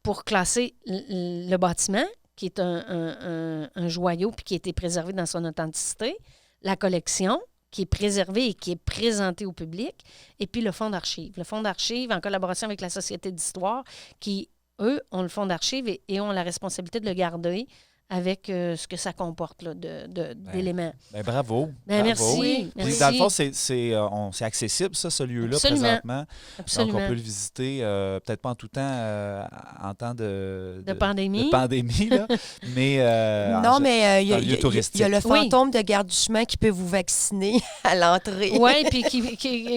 pour classer le bâtiment, qui est un joyau puis qui a été préservé dans son authenticité, la collection, qui est préservé et qui est présenté au public, et puis le fonds d'archives. Le fonds d'archives, en collaboration avec la Société d'histoire, qui, eux, ont le fonds d'archives et ont la responsabilité de le garder avec ce que ça comporte là, d'éléments. Ben, bravo. Ben, bravo. merci. Puis, Merci. dans le fond, c'est accessible, ça, ce lieu-là, Absolument. présentement. Absolument. Donc, on peut le visiter, peut-être pas en tout temps, en temps de pandémie. de pandémie, là, mais Non, mais il dans le lieu touristique. y a le Oui. fantôme de garde du chemin qui peut vous vacciner à l'entrée. Oui, puis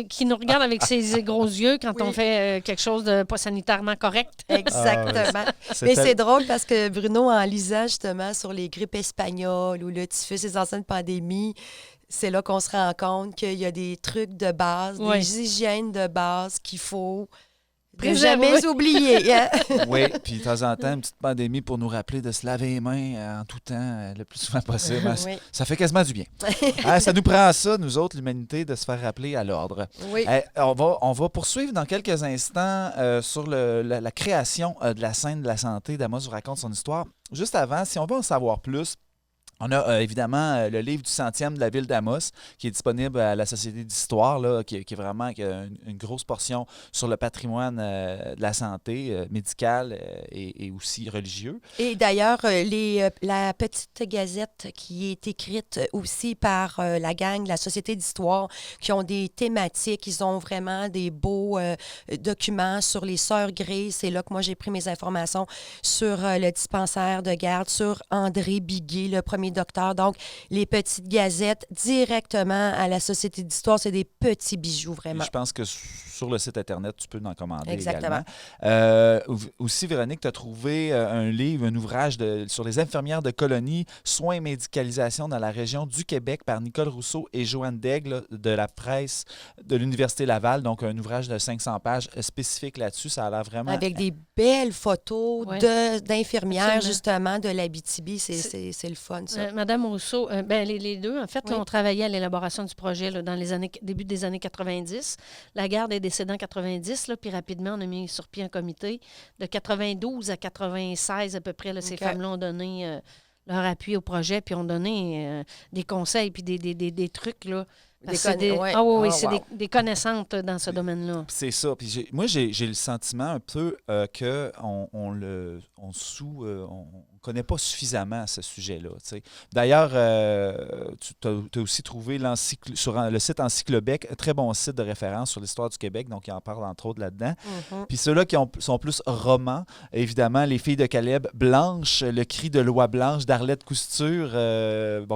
qui nous regarde avec ses gros yeux quand on fait quelque chose de pas sanitairement correct. Exactement. Mais c'est drôle parce que Bruno, en lisant justement sur les grippes espagnoles ou le typhus, les anciennes pandémies, c'est là qu'on se rend compte qu'il y a des trucs de base, Oui. des hygiènes de base qu'il faut Préserver. jamais oublier. Hein? Oui, puis de temps en temps, une petite pandémie pour nous rappeler de se laver les mains en tout temps, le plus souvent possible. Oui. Ça fait quasiment du bien. Ça nous prend ça, nous autres, l'humanité, de se faire rappeler à l'ordre. Oui. On va poursuivre dans quelques instants sur la création de la scène de la santé d'Amos vous raconte son histoire. Juste avant, si on veut en savoir plus, on a évidemment le livre du 100e de la ville d'Amos qui est disponible à la Société d'histoire, là, qui est vraiment qui a une grosse portion sur le patrimoine de la santé médicale et aussi religieux. Et d'ailleurs, la petite gazette qui est écrite aussi par la gang de la Société d'histoire, qui ont des thématiques, ils ont vraiment des beaux documents sur les sœurs Grey. C'est là que moi, j'ai pris mes informations sur le dispensaire de garde, sur André Biguet, le premier docteur. Donc, les petites gazettes directement à la Société d'histoire, c'est des petits bijoux, vraiment. Et je pense que sur le site Internet, tu peux en commander Exactement. également. Aussi, Véronique, tu as trouvé un livre, un ouvrage sur les infirmières de colonie, soins et médicalisation dans la région du Québec par Nicole Rousseau et Joanne Daigle de la presse de l'Université Laval. Donc, un ouvrage de 500 pages spécifique là-dessus. Ça a l'air vraiment... Avec des belles photos Ouais. d'infirmières, Absolument. justement, de l'Abitibi. C'est le fun, ça. Madame Rousseau, les deux, en fait, Oui. là, on travaillait à l'élaboration du projet là, dans les début des années 90. La garde est décédée en 90, là, puis rapidement, on a mis sur pied un comité. De 92 à 96, à peu près, là, ces OK. femmes-là ont donné leur appui au projet, puis ont donné des conseils, puis des trucs, là. Parce que c'est ouais. Ah oui, Ah, c'est wow. des connaissantes dans ce domaine-là. C'est ça. Puis moi, j'ai le sentiment un peu qu'on connaît pas suffisamment ce sujet-là. Tu sais. D'ailleurs, tu as aussi trouvé sur le site Encyclobec, un très bon site de référence sur l'histoire du Québec, donc il en parle entre autres là-dedans. Mhm. Puis ceux-là qui sont plus romans, évidemment, Les filles de Caleb, Blanche, Le cri de Loi Blanche d'Arlette Cousture,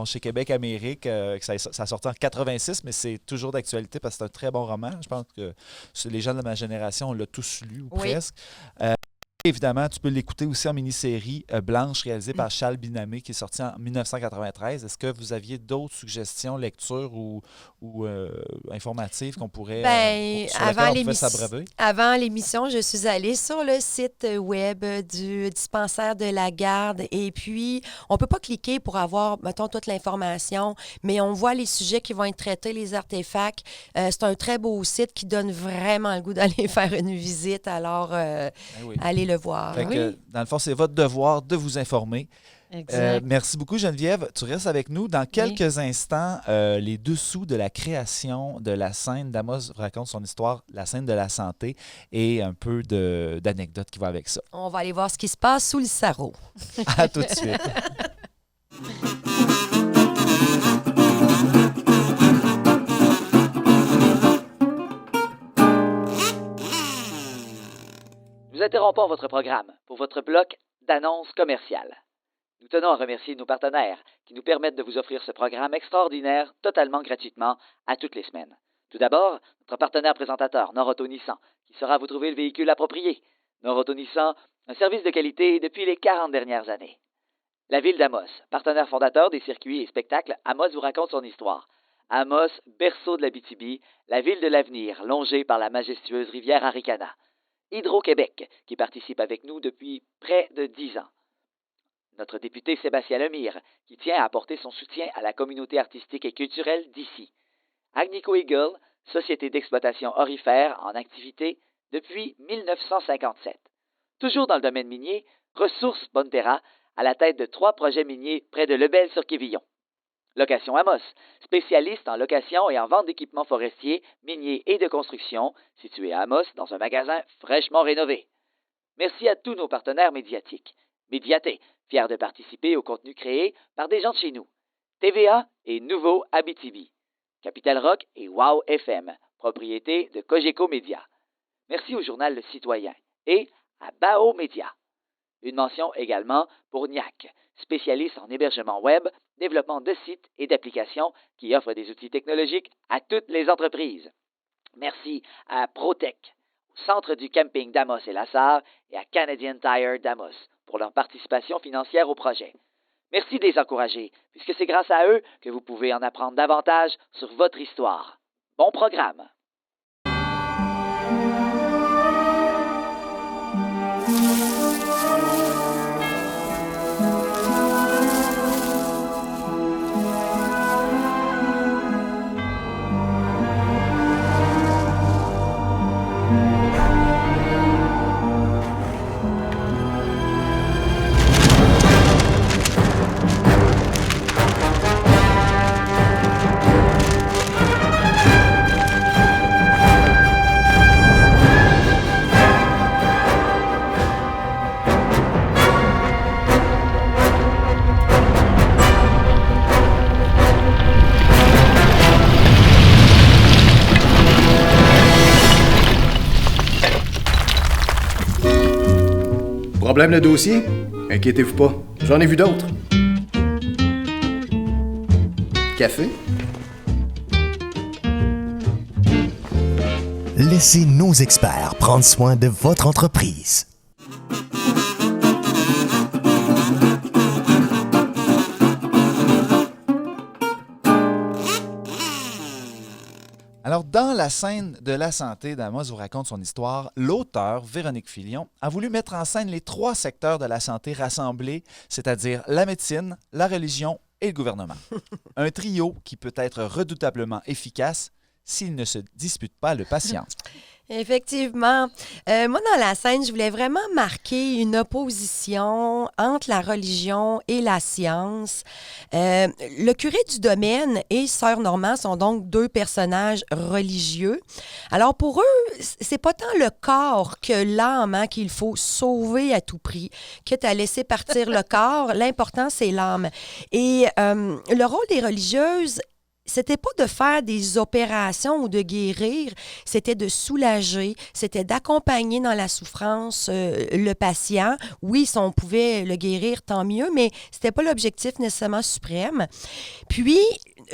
chez Québec Amérique, ça a sorti en 86, mais c'est toujours d'actualité parce que c'est un très bon roman. Je pense que les gens de ma génération l'ont tous lu ou Oui. presque. Évidemment, tu peux l'écouter aussi en mini-série Blanche, réalisée par Charles Binamé, qui est sorti en 1993. Est-ce que vous aviez d'autres suggestions, lectures ou informatives qu'on pourrait sur lesquelles on pouvait s'abreuver? Avant l'émission, je suis allée sur le site web du dispensaire de la garde et puis on ne peut pas cliquer pour avoir, mettons, toute l'information, mais on voit les sujets qui vont être traités, les artefacts. C'est un très beau site qui donne vraiment le goût d'aller faire une visite. Alors, Oui. allez le voir. Fait que, dans le fond, c'est votre devoir de vous informer. Exact. Merci beaucoup, Geneviève. Tu restes avec nous. Dans quelques instants, les dessous de la création de la scène d'Amos raconte son histoire, la scène de la santé, et un peu d'anecdotes qui va avec ça. On va aller voir ce qui se passe sous le sarrau. À tout de suite. Nous interrompons votre programme pour votre bloc d'annonces commerciales. Nous tenons à remercier nos partenaires qui nous permettent de vous offrir ce programme extraordinaire totalement gratuitement à toutes les semaines. Tout d'abord, notre partenaire présentateur, Noroto Nissan, qui saura vous trouver le véhicule approprié. Noroto Nissan, un service de qualité depuis les 40 dernières années. La ville d'Amos, partenaire fondateur des circuits et spectacles, Amos vous raconte son histoire. Amos, berceau de l'Abitibi, la ville de l'avenir, longée par la majestueuse rivière Arikana. Hydro-Québec, qui participe avec nous depuis près de 10 ans. Notre député Sébastien Lemire, qui tient à apporter son soutien à la communauté artistique et culturelle d'ici. Agnico Eagle, société d'exploitation aurifère en activité depuis 1957. Toujours dans le domaine minier, Ressources Bonterra, à la tête de 3 projets miniers près de Lebel-sur-Quévillon. Location Amos, spécialiste en location et en vente d'équipements forestiers, miniers et de construction, situé à Amos dans un magasin fraîchement rénové. Merci à tous nos partenaires médiatiques. Médiaté, fier de participer au contenu créé par des gens de chez nous. TVA et Nouveau Abitibi. Capital Rock et Wow FM, propriété de Cogeco Média. Merci au journal Le Citoyen et à Bao Média. Une mention également pour NIAC, spécialiste en hébergement web, développement de sites et d'applications qui offrent des outils technologiques à toutes les entreprises. Merci à ProTech, au Centre du camping d'Amos et Lassar et à Canadian Tire d'Amos pour leur participation financière au projet. Merci de les encourager, puisque c'est grâce à eux que vous pouvez en apprendre davantage sur votre histoire. Bon programme! Problème de dossier? Inquiétez-vous pas, j'en ai vu d'autres. Café? Laissez nos experts prendre soin de votre entreprise. Alors, dans la scène de la santé d'Amos vous raconte son histoire, l'auteur, Véronique Filion, a voulu mettre en scène les 3 secteurs de la santé rassemblés, c'est-à-dire la médecine, la religion et le gouvernement. Un trio qui peut être redoutablement efficace s'il ne se dispute pas le patient. Effectivement. Moi, dans la scène, je voulais vraiment marquer une opposition entre la religion et la science. Le curé du domaine et Sœur Normand sont donc 2 personnages religieux. Alors, pour eux, c'est pas tant le corps que l'âme qu'il faut sauver à tout prix, quitte à laisser partir le corps. L'important, c'est l'âme. Et le rôle des religieuses, c'était pas de faire des opérations ou de guérir, c'était de soulager, c'était d'accompagner dans la souffrance le patient. Oui, si on pouvait le guérir, tant mieux, mais c'était pas l'objectif nécessairement suprême. Puis,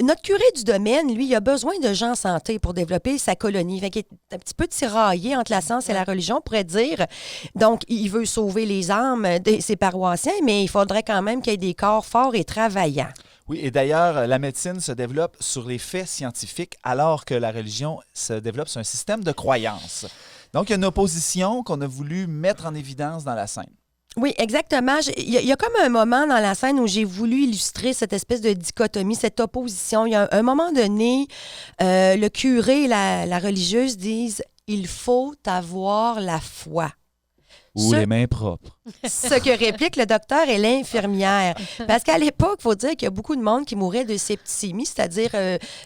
notre curé du domaine, lui, il a besoin de gens en santé pour développer sa colonie. Fait qu'il est un petit peu tiraillé entre la science et la religion, on pourrait dire. Donc, il veut sauver les âmes de ses paroissiens, mais il faudrait quand même qu'il y ait des corps forts et travaillants. Oui, et d'ailleurs, la médecine se développe sur les faits scientifiques alors que la religion se développe sur un système de croyances. Donc, il y a une opposition qu'on a voulu mettre en évidence dans la scène. Oui, exactement. Il y a comme un moment dans la scène où j'ai voulu illustrer cette espèce de dichotomie, cette opposition. Il y a un moment donné, le curé et la religieuse disent « Il faut avoir la foi ». Ou les mains propres. Ce que réplique le docteur et l'infirmière. Parce qu'à l'époque, il faut dire qu'il y a beaucoup de monde qui mourait de septicémie, c'est-à-dire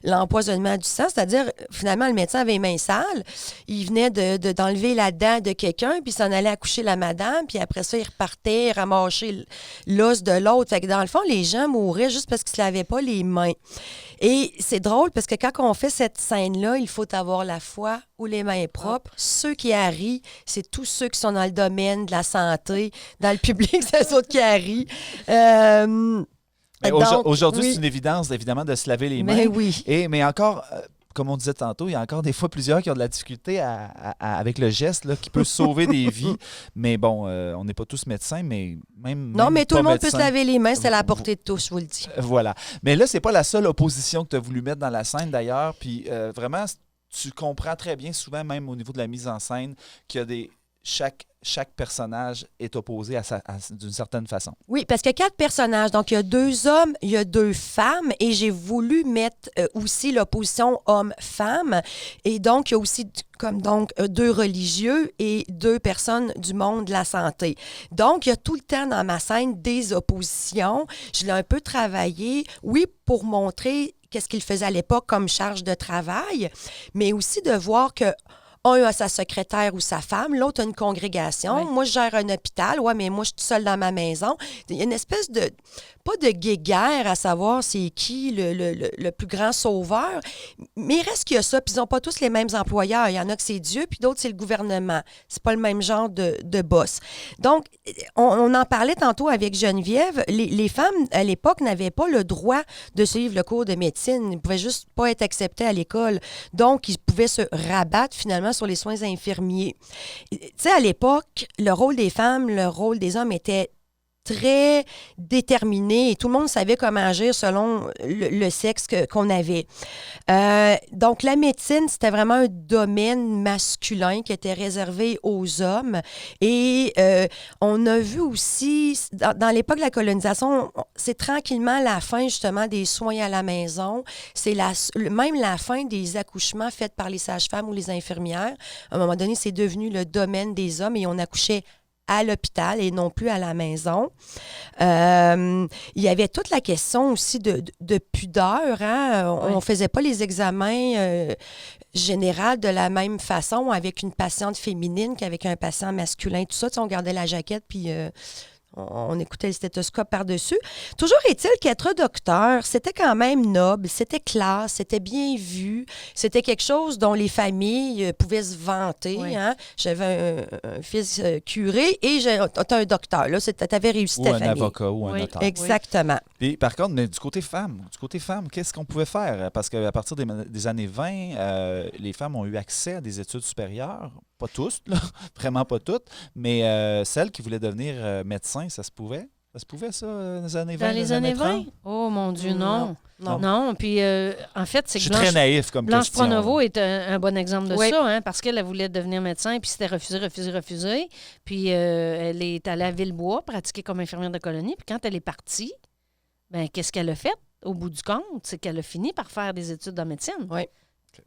l'empoisonnement du sang, c'est-à-dire finalement le médecin avait les mains sales, il venait d'enlever la dent de quelqu'un, puis s'en allait accoucher la madame, puis après ça, il repartait ramasser l'os de l'autre. Fait que dans le fond, les gens mouraient juste parce qu'ils ne se lavaient pas les mains. Et c'est drôle parce que quand on fait cette scène-là, il faut avoir la foi ou les mains propres. Ceux qui arrivent, c'est tous ceux qui sont dans le domaine de la santé. Dans le public, c'est eux autres qui arrivent. Aujourd'hui, oui. c'est une évidence, évidemment, de se laver les mains. Mais oui. Mais encore, comme on disait tantôt, il y a encore des fois plusieurs qui ont de la difficulté avec le geste là, qui peut sauver des vies. Mais bon, on n'est pas tous médecins, mais Non, mais tout le monde peut se laver les mains, c'est à la portée de tous, je vous le dis. Voilà. Mais là, c'est pas la seule opposition que tu as voulu mettre dans la scène, d'ailleurs. Puis vraiment, tu comprends très bien, souvent même au niveau de la mise en scène, qu'il y a chaque personnage est opposé d'une certaine façon. Oui, parce qu'il y a 4 personnages. Donc, il y a 2 hommes, il y a 2 femmes. Et j'ai voulu mettre aussi l'opposition homme-femme. Et donc, il y a aussi 2 religieux et 2 personnes du monde de la santé. Donc, il y a tout le temps dans ma scène des oppositions. Je l'ai un peu travaillé, oui, pour montrer qu'est-ce qu'il faisait à l'époque comme charge de travail, mais aussi de voir que Un a sa secrétaire ou sa femme, l'autre a une congrégation. Ouais. Moi, je gère un hôpital. Ouais, mais moi, je suis toute seule dans ma maison. Il y a une espèce de... Pas de guéguerre à savoir c'est qui le plus grand sauveur, mais il reste qu'il y a ça, puis ils n'ont pas tous les mêmes employeurs. Il y en a que c'est Dieu, puis d'autres, c'est le gouvernement. C'est pas le même genre de boss. Donc, on en parlait tantôt avec Geneviève. Les femmes, à l'époque, n'avaient pas le droit de suivre le cours de médecine. Ils ne pouvaient juste pas être acceptés à l'école. Donc, ils pouvaient se rabattre finalement sur les soins infirmiers. Tu sais, à l'époque, le rôle des femmes, le rôle des hommes était très déterminé et tout le monde savait comment agir selon le sexe qu'on avait. Donc, la médecine, c'était vraiment un domaine masculin qui était réservé aux hommes. Et on a vu aussi, dans l'époque de la colonisation, c'est tranquillement la fin justement des soins à la maison. C'est même la fin des accouchements faits par les sages-femmes ou les infirmières. À un moment donné, c'est devenu le domaine des hommes et on accouchait à l'hôpital et non plus à la maison. Il y avait toute la question aussi de pudeur. Hein? On ne faisait pas les examens généraux de la même façon avec une patiente féminine qu'avec un patient masculin. Tout ça, on gardait la jaquette puis... on écoutait le stéthoscope par-dessus. Toujours est-il qu'être docteur, c'était quand même noble, c'était classe, c'était bien vu, c'était quelque chose dont les familles pouvaient se vanter. Oui. Hein? J'avais un fils curé et t'as un docteur. Là, t'avais réussi Ou ta un famille. avocat ou un notaire. Exactement. Puis, par contre, mais du côté femme, qu'est-ce qu'on pouvait faire? Parce qu'à partir des années 20, les femmes ont eu accès à des études supérieures. Pas tous, là, vraiment pas toutes, mais celles qui voulaient devenir médecin, ça se pouvait? Ça se pouvait, ça, dans les années 20? Dans les années 20? 30? Oh, mon Dieu, non. Non. Non. Puis, en fait, c'est Je que suis très naïf comme Blanche question. Pronovo est un bon exemple de Oui. ça, hein, parce qu'elle voulait devenir médecin, puis c'était refusé. Puis, elle est allée à Villebois pratiquer comme infirmière de colonie. Puis, quand elle est partie, ben qu'est-ce qu'elle a fait, au bout du compte? C'est qu'elle a fini par faire des études en médecine. Oui.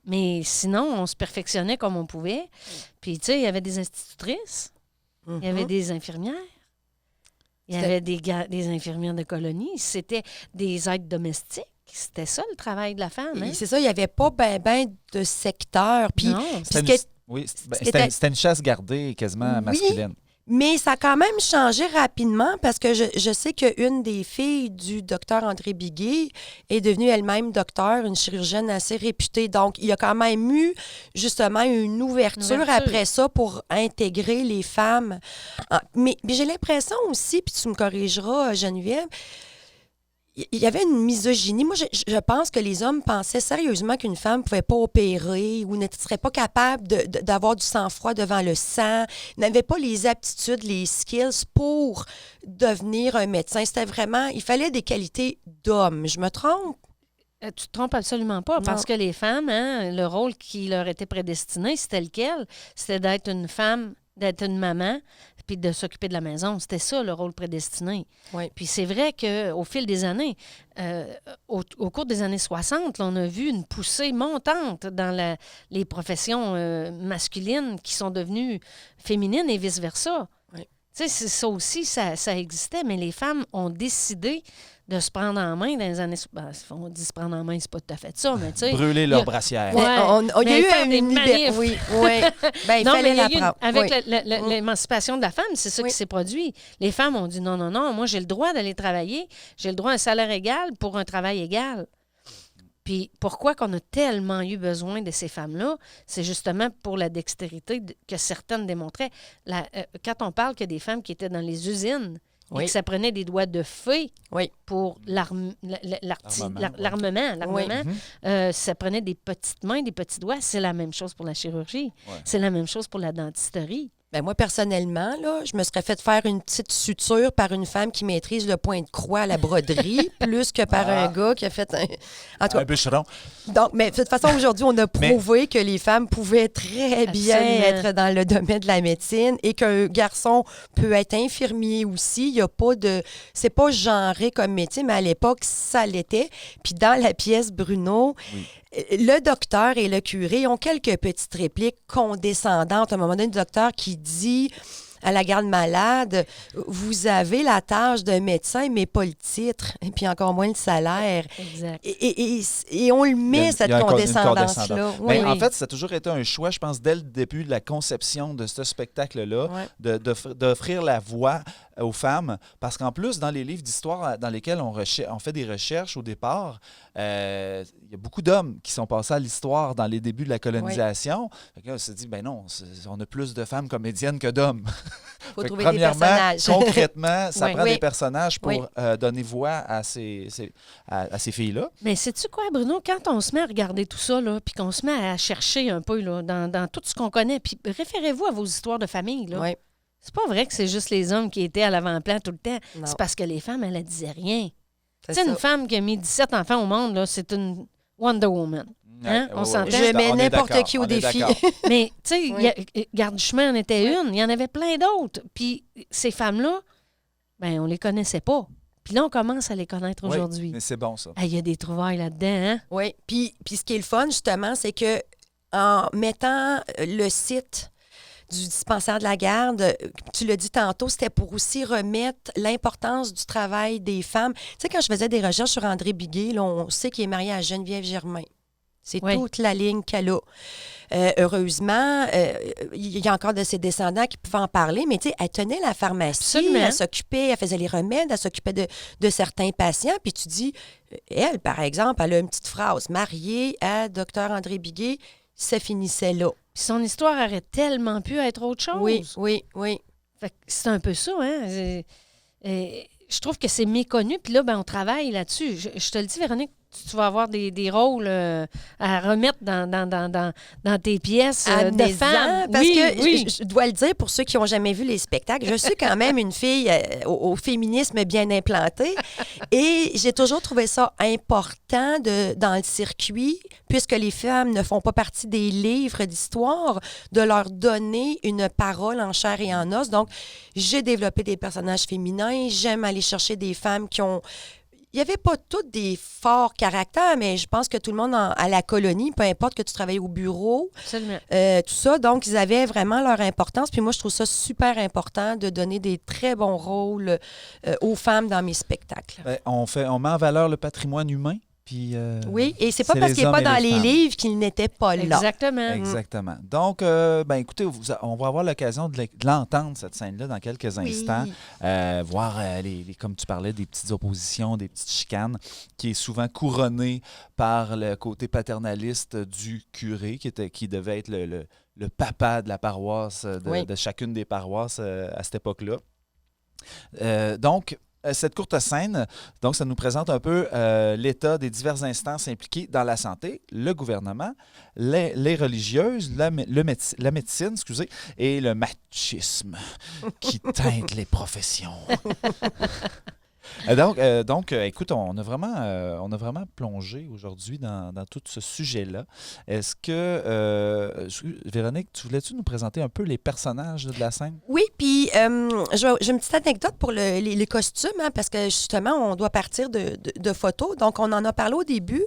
Mais sinon, on se perfectionnait comme on pouvait. Puis, tu sais, il y avait des institutrices, il y avait des infirmières, il y avait des infirmières de colonie, c'était des aides domestiques. C'était ça, le travail de la femme. Hein? C'est ça, il n'y avait pas ben de secteur. Puis, Non. C'était une chasse gardée quasiment masculine. Mais ça a quand même changé rapidement parce que je sais qu'une des filles du docteur André Biguet est devenue elle-même docteur, une chirurgienne assez réputée. Donc, il y a quand même eu justement une ouverture après ça pour intégrer les femmes. Mais j'ai l'impression aussi, puis tu me corrigeras, Geneviève, il y avait une misogynie. Moi, je pense que les hommes pensaient sérieusement qu'une femme ne pouvait pas opérer ou ne serait pas capable d'avoir du sang-froid devant le sang, n'avait pas les aptitudes, les skills pour devenir un médecin. C'était vraiment... Il fallait des qualités d'homme. Je me trompe? Tu te trompes absolument pas, parce que les femmes, hein, le rôle qui leur était prédestiné, c'était lequel? C'était d'être une femme, d'être une maman, puis de s'occuper de la maison. C'était ça, le rôle prédestiné. Oui. Puis c'est vrai qu'au fil des années, au cours des années 60, là, on a vu une poussée montante dans les professions masculines qui sont devenues féminines et vice-versa. Oui. Tu sais, ça aussi, ça existait, mais les femmes ont décidé de se prendre en main dans les années... Ben, on dit se prendre en main, c'est pas tout à fait ça, mais tu sais... Brûler leurs brassières. Ouais, il y a eu faire des une manifs. Oui. Ben, il non, fallait mais il y a eu l'apprendre. avec Oui. l'émancipation de la femme, c'est ça qui s'est produit. Les femmes ont dit non, moi j'ai le droit d'aller travailler, j'ai le droit à un salaire égal pour un travail égal. Puis pourquoi qu'on a tellement eu besoin de ces femmes-là? C'est justement pour la dextérité que certaines démontraient. Quand on parle qu'il y a des femmes qui étaient dans les usines et que ça prenait des doigts de feu pour l'armement, ça prenait des petites mains, des petits doigts. C'est la même chose pour la chirurgie. Ouais. C'est la même chose pour la dentisterie. Ben moi, personnellement, là, je me serais fait faire une petite suture par une femme qui maîtrise le point de croix à la broderie, plus que par un gars qui a fait un bûcheron. Donc, mais de toute façon, aujourd'hui, on a prouvé que les femmes pouvaient très bien être dans le domaine de la médecine et qu'un garçon peut être infirmier aussi. Il y a pas de... C'est pas genré comme métier, mais à l'époque, ça l'était. Puis dans la pièce Bruno... Le docteur et le curé ont quelques petites répliques condescendantes. À un moment donné, le docteur qui dit à la garde malade, vous avez la tâche d'un médecin, mais pas le titre, et puis encore moins le salaire. Exact. Et on le met, cette condescendance-là. Oui. En fait, ça a toujours été un choix, je pense, dès le début de la conception de ce spectacle-là, d'offrir la voix aux femmes, parce qu'en plus, dans les livres d'histoire dans lesquels on fait des recherches au départ, il y a beaucoup d'hommes qui sont passés à l'histoire dans les débuts de la colonisation. Fait que là, on s'est dit, ben non, on a plus de femmes comédiennes que d'hommes. Il faut trouver des personnages. Concrètement, ça prend des personnages pour donner voix à ces filles-là. Mais sais-tu quoi, Bruno? Quand on se met à regarder tout ça, là, puis qu'on se met à chercher un peu là, dans tout ce qu'on connaît, puis référez-vous à vos histoires de famille, là. Oui. C'est pas vrai que c'est juste les hommes qui étaient à l'avant-plan tout le temps. Non. C'est parce que les femmes, elles ne disaient rien. C'est Tu sais, ça. une femme qui a mis 17 enfants au monde, là, c'est une Wonder Woman. Hein? On s'entend? Je mets On est n'importe d'accord, qui on au est défi. d'accord. Mais, tu sais, Garde du chemin en était une. Il y en avait plein d'autres. Puis ces femmes-là, ben on les connaissait pas. Puis là, on commence à les connaître aujourd'hui. Mais c'est bon, ça. Il y a des trouvailles là-dedans, hein? Oui. Puis ce qui est le fun, justement, c'est que en mettant le site du dispensaire de la garde, tu l'as dit tantôt, c'était pour aussi remettre l'importance du travail des femmes. Tu sais, quand je faisais des recherches sur André Biguet, là, on sait qu'il est marié à Geneviève Germain. C'est toute la ligne qu'elle a. Heureusement, il y a encore de ses descendants qui pouvaient en parler, mais tu sais, elle tenait la pharmacie, Absolument. elle s'occupait, elle faisait les remèdes, elle s'occupait de certains patients. Puis tu dis, elle, par exemple, elle a une petite phrase, mariée à Dr André Biguet, ça finissait là. Puis son histoire aurait tellement pu être autre chose. Oui. Fait que c'est un peu ça, hein? Je trouve que c'est méconnu. Puis là, ben, on travaille là-dessus. Je te le dis, Véronique, tu vas avoir des rôles à remettre dans tes pièces de femmes. Parce que je dois le dire pour ceux qui n'ont jamais vu les spectacles, je suis quand même une fille au féminisme bien implantée et j'ai toujours trouvé ça important dans le circuit, puisque les femmes ne font pas partie des livres d'histoire, de leur donner une parole en chair et en os. Donc, j'ai développé des personnages féminins. J'aime aller chercher des femmes qui ont... Il n'y avait pas tous des forts caractères, mais je pense que tout le monde à la colonie, peu importe que tu travailles au bureau, tout ça, donc ils avaient vraiment leur importance. Puis moi, je trouve ça super important de donner des très bons rôles aux femmes dans mes spectacles. Ben, on met en valeur le patrimoine humain. Puis, oui, et c'est pas parce qu'il n'est pas dans les livres qu'il n'était pas là. Exactement. Exactement. Donc, écoutez, on va avoir l'occasion de l'entendre, cette scène-là, dans quelques instants. Voir, comme tu parlais, des petites oppositions, des petites chicanes, qui est souvent couronnée par le côté paternaliste du curé, qui devait être le papa de la paroisse, de chacune des paroisses à cette époque-là. Donc, cette courte scène, donc, ça nous présente un peu l'état des diverses instances impliquées dans la santé, le gouvernement, les religieuses, la médecine, et le machisme qui teinte les professions. Donc, écoute, on a vraiment plongé aujourd'hui dans tout ce sujet-là. Est-ce que, Véronique, voulais-tu nous présenter un peu les personnages de la scène? Oui, puis j'ai une petite anecdote pour les costumes, hein, parce que justement, on doit partir de photos. Donc, on en a parlé au début.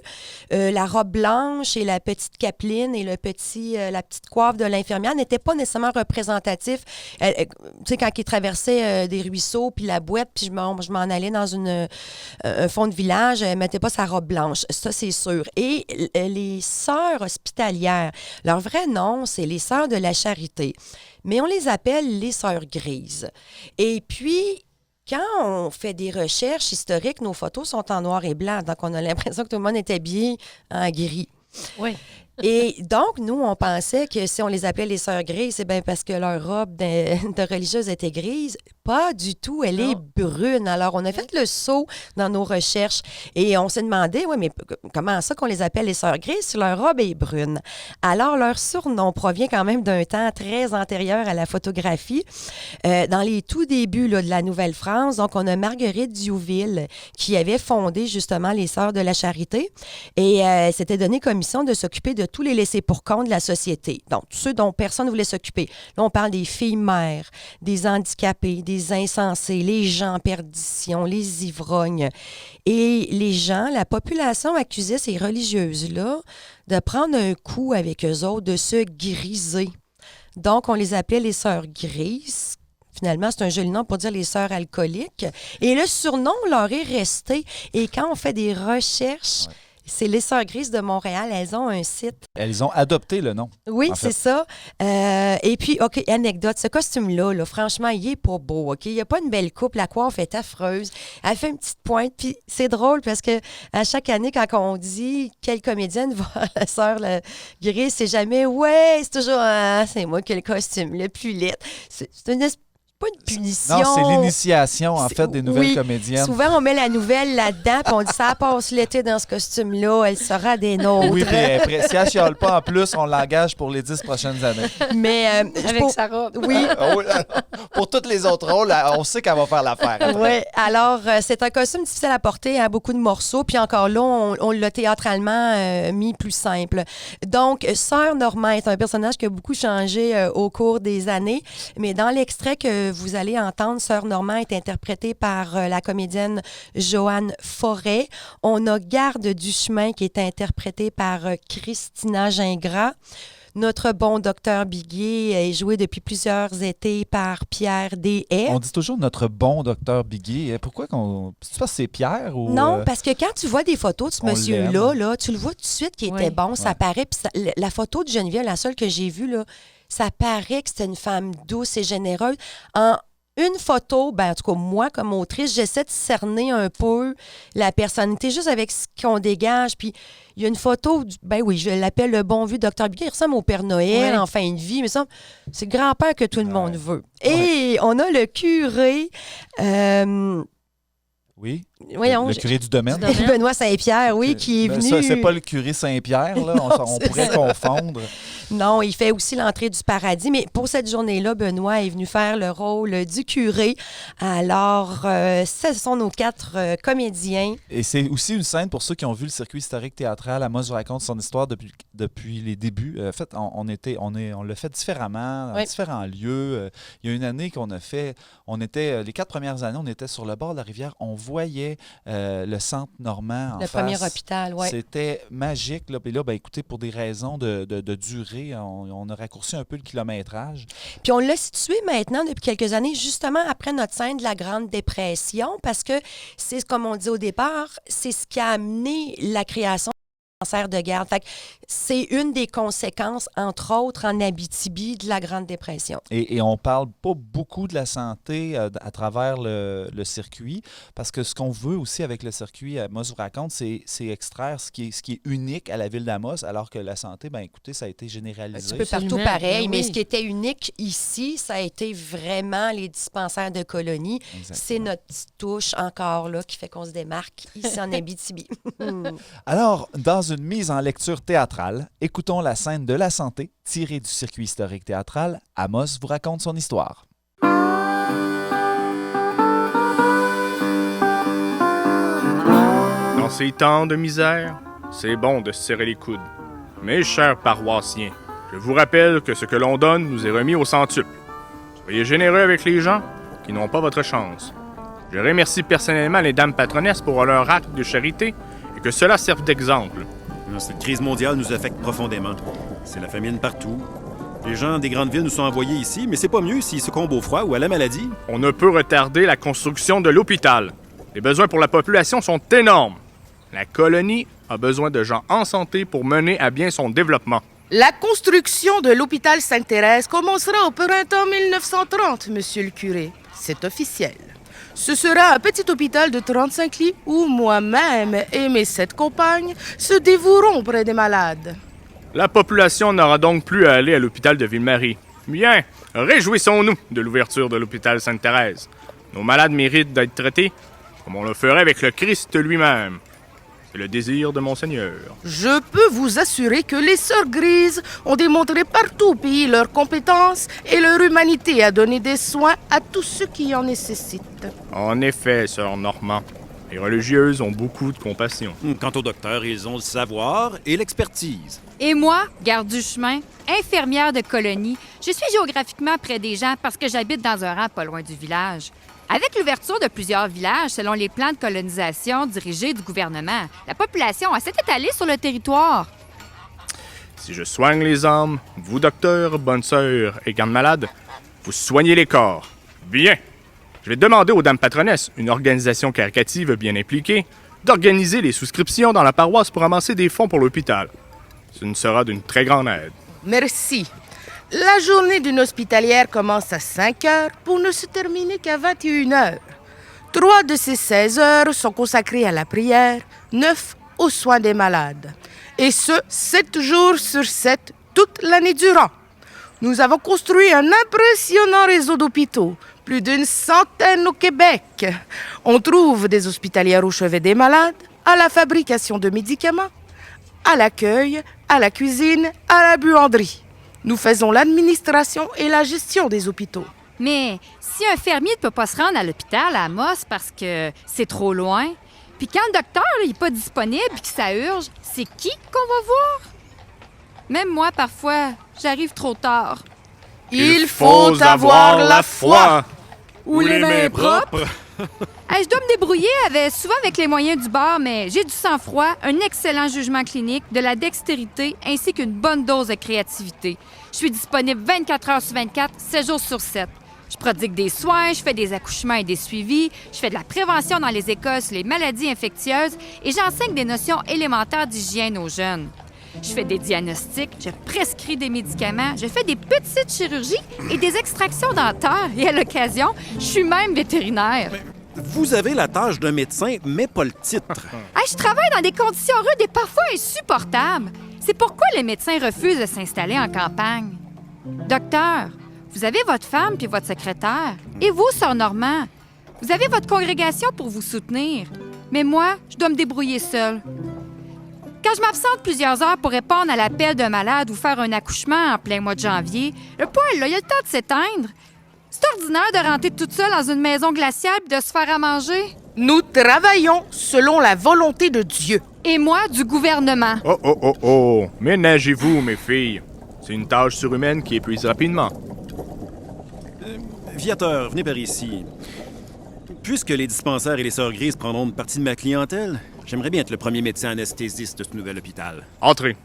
La robe blanche et la petite capeline et la petite coiffe de l'infirmière n'étaient pas nécessairement représentatifs. Tu sais, quand ils traversaient des ruisseaux, puis la boîte, puis je m'en allais dans un fond de village, elle ne mettait pas sa robe blanche. Ça, c'est sûr. Et les sœurs hospitalières, leur vrai nom, c'est les sœurs de la charité. Mais on les appelle les sœurs grises. Et puis, quand on fait des recherches historiques, nos photos sont en noir et blanc. Donc, on a l'impression que tout le monde est habillé en gris. Oui. Et donc, nous, on pensait que si on les appelait les sœurs grises, c'est bien parce que leur robe de religieuse était grise. Pas du tout, elle est brune. Alors, on a fait le saut dans nos recherches et on s'est demandé, oui, mais comment ça qu'on les appelle les sœurs grises si leur robe est brune? Alors, leur surnom provient quand même d'un temps très antérieur à la photographie. Dans les tout débuts là, de la Nouvelle-France, donc, on a Marguerite Diouville qui avait fondé justement les Sœurs de la Charité et s'était donné comme mission de s'occuper de tous les laissés-pour-compte de la société. Donc, tous ceux dont personne ne voulait s'occuper. Là, on parle des filles-mères, des handicapés, des insensés, les gens en perdition, les ivrognes. Et les gens, la population accusait ces religieuses-là de prendre un coup avec eux autres, de se griser. Donc, on les appelait les sœurs grises. finalement, c'est un joli nom pour dire les sœurs alcooliques. Et le surnom leur est resté. Et quand on fait des recherches... Ouais. C'est les Sœurs Grises de Montréal. Elles ont un site. Elles ont adopté le nom. Oui, c'est ça. Et puis, OK, anecdote. Ce costume-là, là, franchement, il est pas beau, OK? Il n'y a pas une belle coupe. La coiffe est affreuse. Elle fait une petite pointe. Puis c'est drôle parce que à chaque année, quand on dit quelle comédienne va à la Sœur Grise, c'est jamais « Ouais, c'est toujours c'est moi qui ai le costume le plus laid. » C'est une pas une punition. Non, c'est l'initiation, en fait, des nouvelles comédiennes. Souvent, on met la nouvelle là-dedans, puis on dit ça passe l'été dans ce costume-là, elle sera des nôtres. Oui, puis après, si elle ne chiale pas en plus, on l'engage pour les 10 prochaines années. Mais avec sa robe. Oui. Pour tous les autres rôles, on sait qu'elle va faire l'affaire. Oui, alors c'est un costume difficile à porter, beaucoup de morceaux, puis encore là, on l'a théâtralement mis plus simple. Donc, Sœur Normand est un personnage qui a beaucoup changé au cours des années, mais dans l'extrait que vous allez entendre, Sœur Normand est interprétée par la comédienne Joanne Forêt. On a Garde du chemin qui est interprétée par Christina Gingras. Notre bon docteur Biguet est joué depuis plusieurs étés par Pierre Deshaies. On dit toujours notre bon docteur Biguet. Pourquoi qu'on... Tu penses que c'est Pierre ou... Non, parce que quand tu vois des photos de ce monsieur-là, là, tu le vois tout de suite qu'il était bon, ça paraît. Puis la photo de Geneviève, la seule que j'ai vue, là, ça paraît que c'était une femme douce et généreuse. En une photo, en tout cas, moi, comme autrice, j'essaie de cerner un peu la personnalité juste avec ce qu'on dégage. Puis, il y a une photo, je l'appelle le bon vieux Dr. Biguet. Il ressemble au Père Noël en fin de vie, mais ça, c'est le grand-père que tout le monde veut. Et on a le curé... Oui. Voyons, le curé du domaine. Benoît Saint-Pierre, oui, qui est venu... Ça, c'est pas le curé Saint-Pierre, là. On pourrait confondre. Non, il fait aussi l'entrée du paradis, mais pour cette journée-là, Benoît est venu faire le rôle du curé. Alors, ce sont nos 4 comédiens. Et c'est aussi une scène pour ceux qui ont vu le circuit historique théâtral. Amos vous raconte son histoire depuis les débuts. En fait, on l'a fait différemment, dans différents lieux. Il y a une année qu'on a fait... les 4 premières années, on était sur le bord de la rivière. On voyait le centre normand en face. Le premier hôpital, oui. C'était magique. Là. Puis là, écoutez, pour des raisons de durée, on a raccourci un peu le kilométrage. Puis on l'a situé maintenant depuis quelques années, justement après notre scène de la Grande Dépression, parce que c'est, comme on dit au départ, c'est ce qui a amené la création cancer de garde. Fait que c'est une des conséquences, entre autres, en Abitibi, de la Grande Dépression. Et on parle pas beaucoup de la santé à travers le circuit, parce que ce qu'on veut aussi avec le circuit, Amos vous raconte, c'est extraire ce qui est unique à la ville d'Amos, alors que la santé, écoutez, ça a été généralisé. Un peu partout pareil, mais ce qui était unique ici, ça a été vraiment les dispensaires de colonies. Exactement. C'est notre petite touche encore là qui fait qu'on se démarque ici en Abitibi. Alors, dans une mise en lecture théâtrale, écoutons la scène de la santé tirée du circuit historique théâtral. Amos vous raconte son histoire. Dans ces temps de misère, c'est bon de se serrer les coudes. Mes chers paroissiens, je vous rappelle que ce que l'on donne nous est remis au centuple. Soyez généreux avec les gens qui n'ont pas votre chance. Je remercie personnellement les dames patronesses pour leur acte de charité et que cela serve d'exemple. Cette crise mondiale nous affecte profondément. C'est la famine partout. Les gens des grandes villes nous sont envoyés ici, mais c'est pas mieux s'ils succombent au froid ou à la maladie. On ne peut retarder la construction de l'hôpital. Les besoins pour la population sont énormes. La colonie a besoin de gens en santé pour mener à bien son développement. La construction de l'hôpital Sainte-Thérèse commencera au printemps 1930, monsieur le curé. C'est officiel. Ce sera un petit hôpital de 35 lits où moi-même et mes 7 compagnes se dévoueront auprès des malades. La population n'aura donc plus à aller à l'hôpital de Ville-Marie. Bien, réjouissons-nous de l'ouverture de l'hôpital Sainte-Thérèse. Nos malades méritent d'être traités comme on le ferait avec le Christ lui-même. C'est le désir de Monseigneur. Je peux vous assurer que les Sœurs Grises ont démontré partout au pays leurs compétences et leur humanité à donner des soins à tous ceux qui en nécessitent. En effet, Sœur Normand, les religieuses ont beaucoup de compassion. Quant aux docteurs, ils ont le savoir et l'expertise. Et moi, garde du chemin, infirmière de colonie, je suis géographiquement près des gens parce que j'habite dans un rang pas loin du village. Avec l'ouverture de plusieurs villages selon les plans de colonisation dirigés du gouvernement, la population s'est étalée sur le territoire. Si je soigne les âmes, vous, docteur, bonne sœur et garde malade, vous soignez les corps. Bien. Je vais demander aux dames patronesses, une organisation caritative bien impliquée, d'organiser les souscriptions dans la paroisse pour amasser des fonds pour l'hôpital. Ce nous sera d'une très grande aide. Merci. La journée d'une hospitalière commence à 5 heures pour ne se terminer qu'à 21 heures. 3 de ces 16 heures sont consacrées à la prière, 9 aux soins des malades. Et ce, 7 jours sur 7, toute l'année durant. Nous avons construit un impressionnant réseau d'hôpitaux, plus d'une centaine au Québec. On trouve des hospitalières au chevet des malades, à la fabrication de médicaments, à l'accueil, à la cuisine, à la buanderie. Nous faisons l'administration et la gestion des hôpitaux. Mais si un fermier ne peut pas se rendre à l'hôpital à Amos parce que c'est trop loin, puis quand le docteur n'est pas disponible et que ça urge, c'est qui qu'on va voir? Même moi, parfois, j'arrive trop tard. Il faut avoir la foi! Ou les mains propres. Hey, je dois me débrouiller souvent avec les moyens du bord, mais j'ai du sang-froid, un excellent jugement clinique, de la dextérité ainsi qu'une bonne dose de créativité. Je suis disponible 24 heures sur 24, 7 jours sur 7. Je prodigue des soins, je fais des accouchements et des suivis, je fais de la prévention dans les écoles sur les maladies infectieuses et j'enseigne des notions élémentaires d'hygiène aux jeunes. Je fais des diagnostics, je prescris des médicaments, je fais des petites chirurgies et des extractions dentaires. Et à l'occasion, je suis même vétérinaire. Vous avez la tâche d'un médecin, mais pas le titre. Hey, je travaille dans des conditions rudes et parfois insupportables. C'est pourquoi les médecins refusent de s'installer en campagne. Docteur, vous avez votre femme puis votre secrétaire. Et vous, Sœur Normand, vous avez votre congrégation pour vous soutenir. Mais moi, je dois me débrouiller seule. Quand je m'absente plusieurs heures pour répondre à l'appel d'un malade ou faire un accouchement en plein mois de janvier, le poêle, là, il a le temps de s'éteindre. C'est ordinaire de rentrer toute seule dans une maison glaciale et de se faire à manger. Nous travaillons selon la volonté de Dieu. Et moi, du gouvernement. Oh! Ménagez-vous, mes filles. C'est une tâche surhumaine qui épuise rapidement. Viateur, venez par ici. Puisque les dispensaires et les sœurs grises prendront une partie de ma clientèle, j'aimerais bien être le premier médecin anesthésiste de ce nouvel hôpital. Entrez.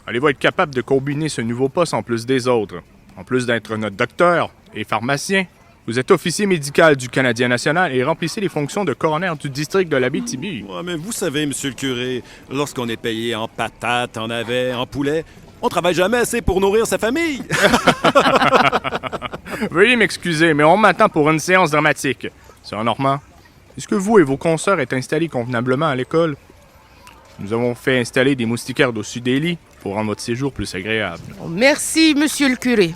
Allez-vous être capable de combiner ce nouveau poste en plus des autres? En plus d'être notre docteur et pharmacien, vous êtes officier médical du Canadien national et remplissez les fonctions de coroner du district de l'Abitibi. Ouais, mais vous savez, monsieur le curé, lorsqu'on est payé en patates, en navets, en poulet, on travaille jamais assez pour nourrir sa famille. Veuillez m'excuser, mais on m'attend pour une séance dramatique. Sœur Normand, est-ce que vous et vos consoeurs êtes installés convenablement à l'école? Nous avons fait installer des moustiquaires au-dessus des lits pour rendre votre séjour plus agréable. Merci, monsieur le curé.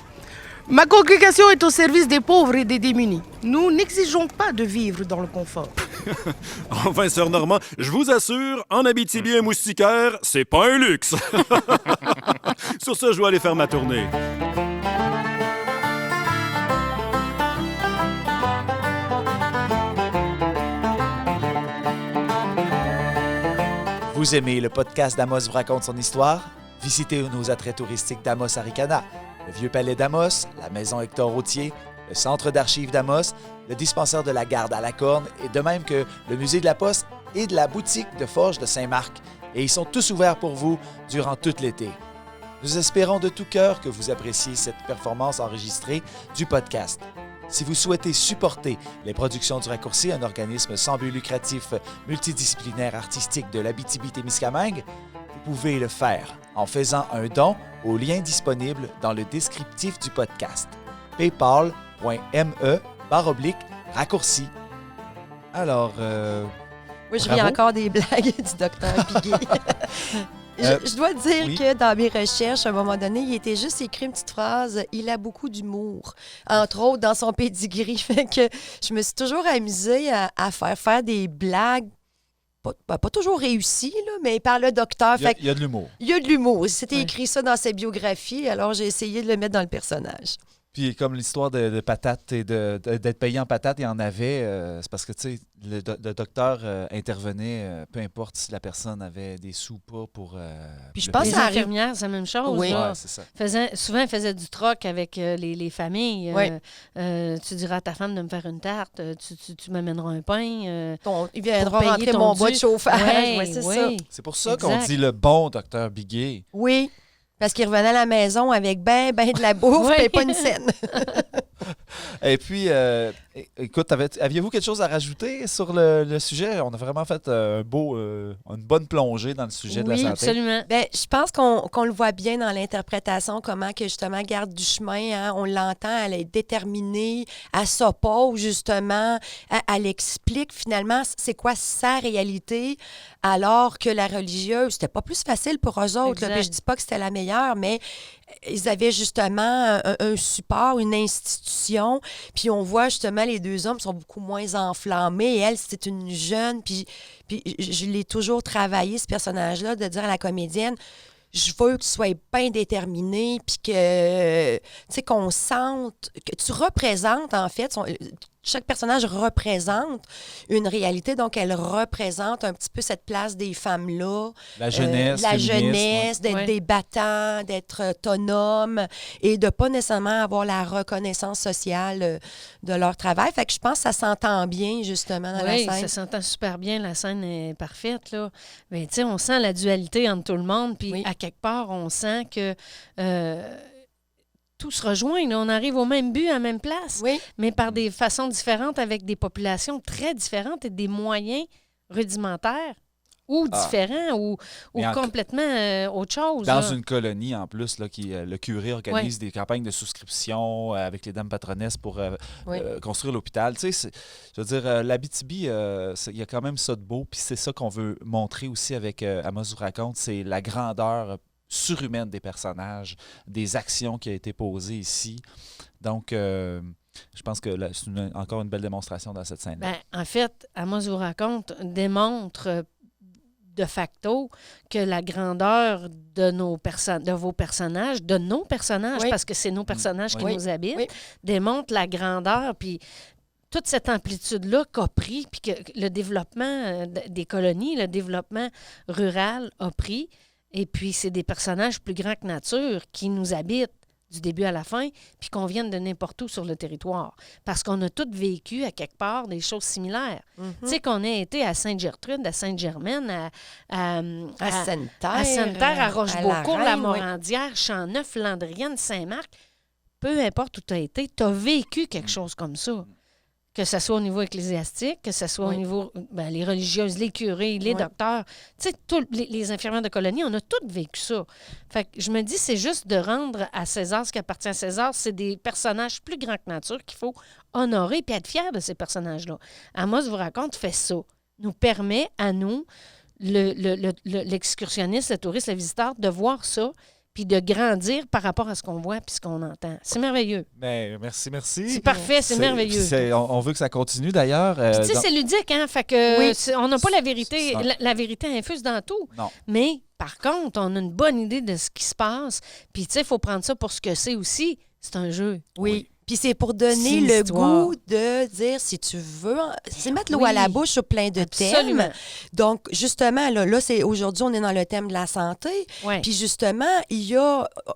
Ma congrégation est au service des pauvres et des démunis. Nous n'exigeons pas de vivre dans le confort. Enfin, sœur Normand, je vous assure, en Abitibi, un moustiquaire, c'est pas un luxe. Sur ce, je dois aller faire ma tournée. Vous aimez le podcast d'Amos vous raconte son histoire? Visitez nos attraits touristiques d'Amos Arikana, le Vieux Palais d'Amos, la Maison Hector Routier, le Centre d'archives d'Amos, le dispensaire de la Garde à la Corne et de même que le Musée de la Poste et de la boutique de Forge de Saint-Marc. Et ils sont tous ouverts pour vous durant tout l'été. Nous espérons de tout cœur que vous appréciez cette performance enregistrée du podcast. Si vous souhaitez supporter les productions du Raccourci, un organisme sans but lucratif multidisciplinaire artistique de l'Abitibi-Témiscamingue, vous pouvez le faire en faisant un don au lien disponible dans le descriptif du podcast. paypal.me/raccourci. Alors, oui, je ris encore des blagues du docteur Piguet. Je dois dire que dans mes recherches, à un moment donné, il était juste écrit une petite phrase « Il a beaucoup d'humour », entre autres dans son pedigree. Fait que je me suis toujours amusée à faire des blagues, pas toujours réussies, là, mais par le docteur. Il y a de l'humour. Il y a de l'humour. C'était écrit ça dans sa biographie, alors j'ai essayé de le mettre dans le personnage. Puis comme l'histoire de patates et d'être payé en patates, il y en avait. C'est parce que, tu sais, le docteur intervenait, peu importe si la personne avait des sous ou pas pour... Puis je pense que les infirmières, c'est la même chose. Oui, c'est ça. Souvent, elles faisaient du troc avec les familles. Oui. Tu diras à ta femme de me faire une tarte, tu m'amèneras un pain. Il viendra rentrer mon bois de chauffage. Oui, c'est ça. C'est pour ça qu'on dit le bon docteur Biguet. Oui. Parce qu'il revenait à la maison avec ben de la bouffe et pas une scène. Et puis, Écoute, aviez-vous quelque chose à rajouter sur le sujet? On a vraiment fait une bonne plongée dans le sujet de la santé. Oui, absolument. Ben, je pense qu'on le voit bien dans l'interprétation, comment que justement Garde du chemin, hein, on l'entend, elle est déterminée, elle s'oppose justement, elle explique finalement c'est quoi sa réalité, alors que la religieuse, c'était pas plus facile pour eux autres. Là, puis je dis pas que c'était la meilleure, mais ils avaient justement un support, une institution, puis on voit justement les deux hommes sont beaucoup moins enflammés. Et elle, c'est une jeune, puis je l'ai toujours travaillé, ce personnage-là, de dire à la comédienne, je veux que tu sois bien déterminée, puis que, tu sais, qu'on sente, que tu représentes, en fait, chaque personnage représente une réalité, donc elle représente un petit peu cette place des femmes-là. La jeunesse. D'être des battants, d'être autonomes et de pas nécessairement avoir la reconnaissance sociale de leur travail. Fait que je pense que ça s'entend bien, justement, dans la scène. Oui, ça s'entend super bien. La scène est parfaite, là. Mais, tu sais, on sent la dualité entre tout le monde, puis à quelque part, on sent que... tout se rejoint. Là. On arrive au même but, à la même place, mais par des façons différentes, avec des populations très différentes et des moyens rudimentaires ou différents ou complètement autre chose. Dans une colonie, en plus, là, le curé organise des campagnes de souscription avec les dames patronesses pour construire l'hôpital. Tu sais, je veux dire, l'Abitibi, il y a quand même ça de beau, puis c'est ça qu'on veut montrer aussi avec Amos vous raconte, c'est la grandeur surhumaine des personnages, des actions qui ont été posées ici. Donc, je pense que c'est encore une belle démonstration dans cette scène-là. En fait, Amos vous raconte démontre de facto que la grandeur de nos personnages, parce que c'est nos personnages qui nous habitent, démontre la grandeur, puis toute cette amplitude-là qu'a pris, puis que le développement des colonies, le développement rural a pris. Et puis, c'est des personnages plus grands que nature qui nous habitent du début à la fin, puis qu'on vienne de n'importe où sur le territoire. Parce qu'on a tous vécu, à quelque part, des choses similaires. Tu sais, qu'on ait été à Sainte-Gertrude, à Sainte-Germaine, à Sainte-Terre, à Rochebeaucourt, la Morandière, Champ-Neuf, Landrienne, Saint-Marc. Peu importe où tu as été, tu as vécu quelque chose comme ça. Que ce soit au niveau ecclésiastique, que ce soit au niveau les religieuses, les curés, les docteurs, tu sais, les infirmières de colonie, on a tous vécu ça. Fait que je me dis, c'est juste de rendre à César ce qui appartient à César. C'est des personnages plus grands que nature qu'il faut honorer et être fier de ces personnages-là. Amos vous raconte fait ça. Nous permet à nous, l'excursionniste, le touriste, le visiteur, de voir ça puis de grandir par rapport à ce qu'on voit puis ce qu'on entend. C'est merveilleux. Ben, merci. C'est parfait, c'est merveilleux. On veut que ça continue, d'ailleurs. Tu sais, c'est ludique, hein? Fait que on n'a pas la vérité. La vérité infuse dans tout. Non. Mais, par contre, on a une bonne idée de ce qui se passe. Puis, tu sais, il faut prendre ça pour ce que c'est aussi. C'est un jeu. Oui. Puis c'est pour donner le goût de dire, si tu veux, c'est mettre l'eau à la bouche sur plein de thèmes. Donc, justement, là c'est aujourd'hui, on est dans le thème de la santé. Puis justement,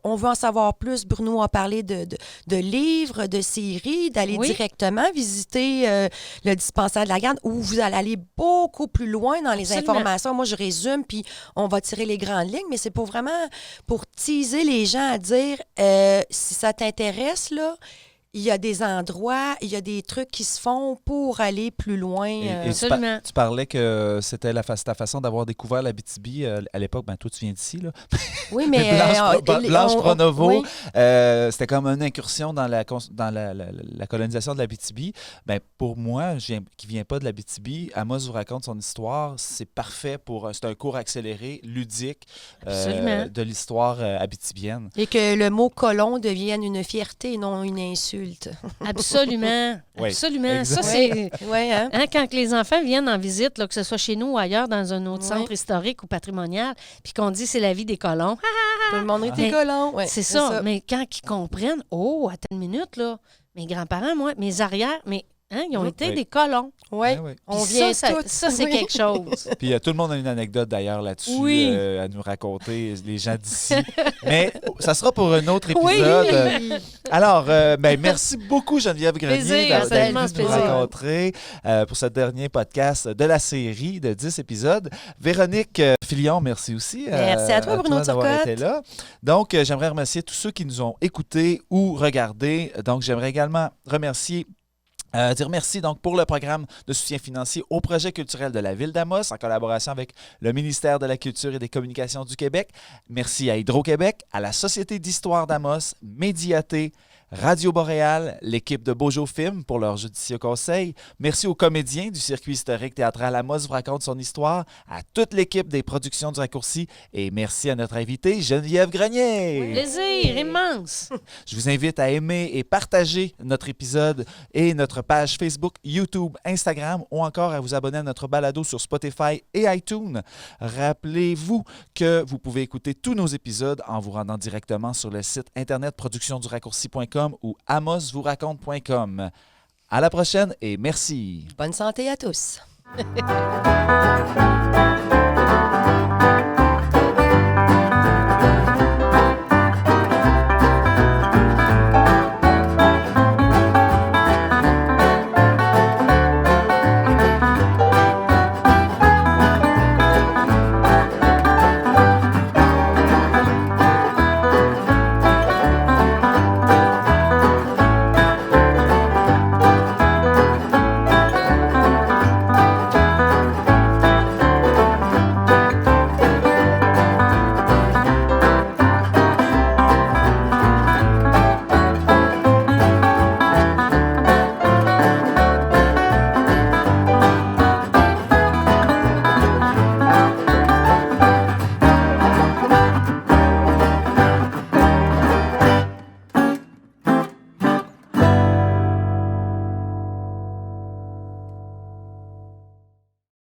on veut en savoir plus. Bruno a parlé de livres, de séries, d'aller directement visiter le dispensaire de la garde, où vous allez aller beaucoup plus loin dans les informations. Moi, je résume, puis on va tirer les grandes lignes, mais c'est pour teaser les gens à dire, si ça t'intéresse, là, il y a des endroits, il y a des trucs qui se font pour aller plus loin. Absolument. Tu parlais que c'était ta façon d'avoir découvert l'Abitibi à l'époque. Ben, toi, tu viens d'ici, là. Oui, mais... Blanche Pronovo, c'était comme une incursion dans la colonisation de l'Abitibi. Ben, pour moi, qui ne viens pas de l'Abitibi, Amos vous raconte son histoire. C'est parfait c'est un cours accéléré, ludique de l'histoire abitibienne. Et que le mot colon devienne une fierté et non une insulte. Absolument. Absolument. Ça, c'est... quand les enfants viennent en visite, là, que ce soit chez nous ou ailleurs, dans un autre centre historique ou patrimonial, puis qu'on dit c'est la vie des colons. Tout le monde était colon. C'est ça. Mais quand ils comprennent, attends une minute, là, mes grands-parents, mes arrières, ils ont été des colons. Oui, on vient ça, c'est quelque chose. Puis tout le monde a une anecdote d'ailleurs là-dessus à nous raconter, les gens d'ici. Mais ça sera pour un autre épisode. Alors, merci beaucoup Geneviève Grenier d'avoir nous rencontrer pour ce dernier podcast de la série de 10 épisodes. Véronique Filion, merci aussi. Merci à toi, Bruno d'avoir été là. Donc, j'aimerais remercier tous ceux qui nous ont écoutés ou regardés. Donc, j'aimerais également remercier Dire merci donc pour le programme de soutien financier au projet culturel de la Ville d'Amos en collaboration avec le ministère de la Culture et des Communications du Québec. Merci à Hydro-Québec, à la Société d'histoire d'Amos, Médiaté, Radio Boréal, l'équipe de Beaujeu Film pour leur judicieux conseil. Merci aux comédiens du circuit historique théâtral Amos vous raconte son histoire, à toute l'équipe des productions du Raccourci et merci à notre invitée Geneviève Grenier. Plaisir immense. Je vous invite à aimer et partager notre épisode et notre page Facebook, YouTube, Instagram ou encore à vous abonner à notre balado sur Spotify et iTunes. Rappelez-vous que vous pouvez écouter tous nos épisodes en vous rendant directement sur le site internet productionduraccourci.com ou amosvousraconte.com. À la prochaine et merci. Bonne santé à tous.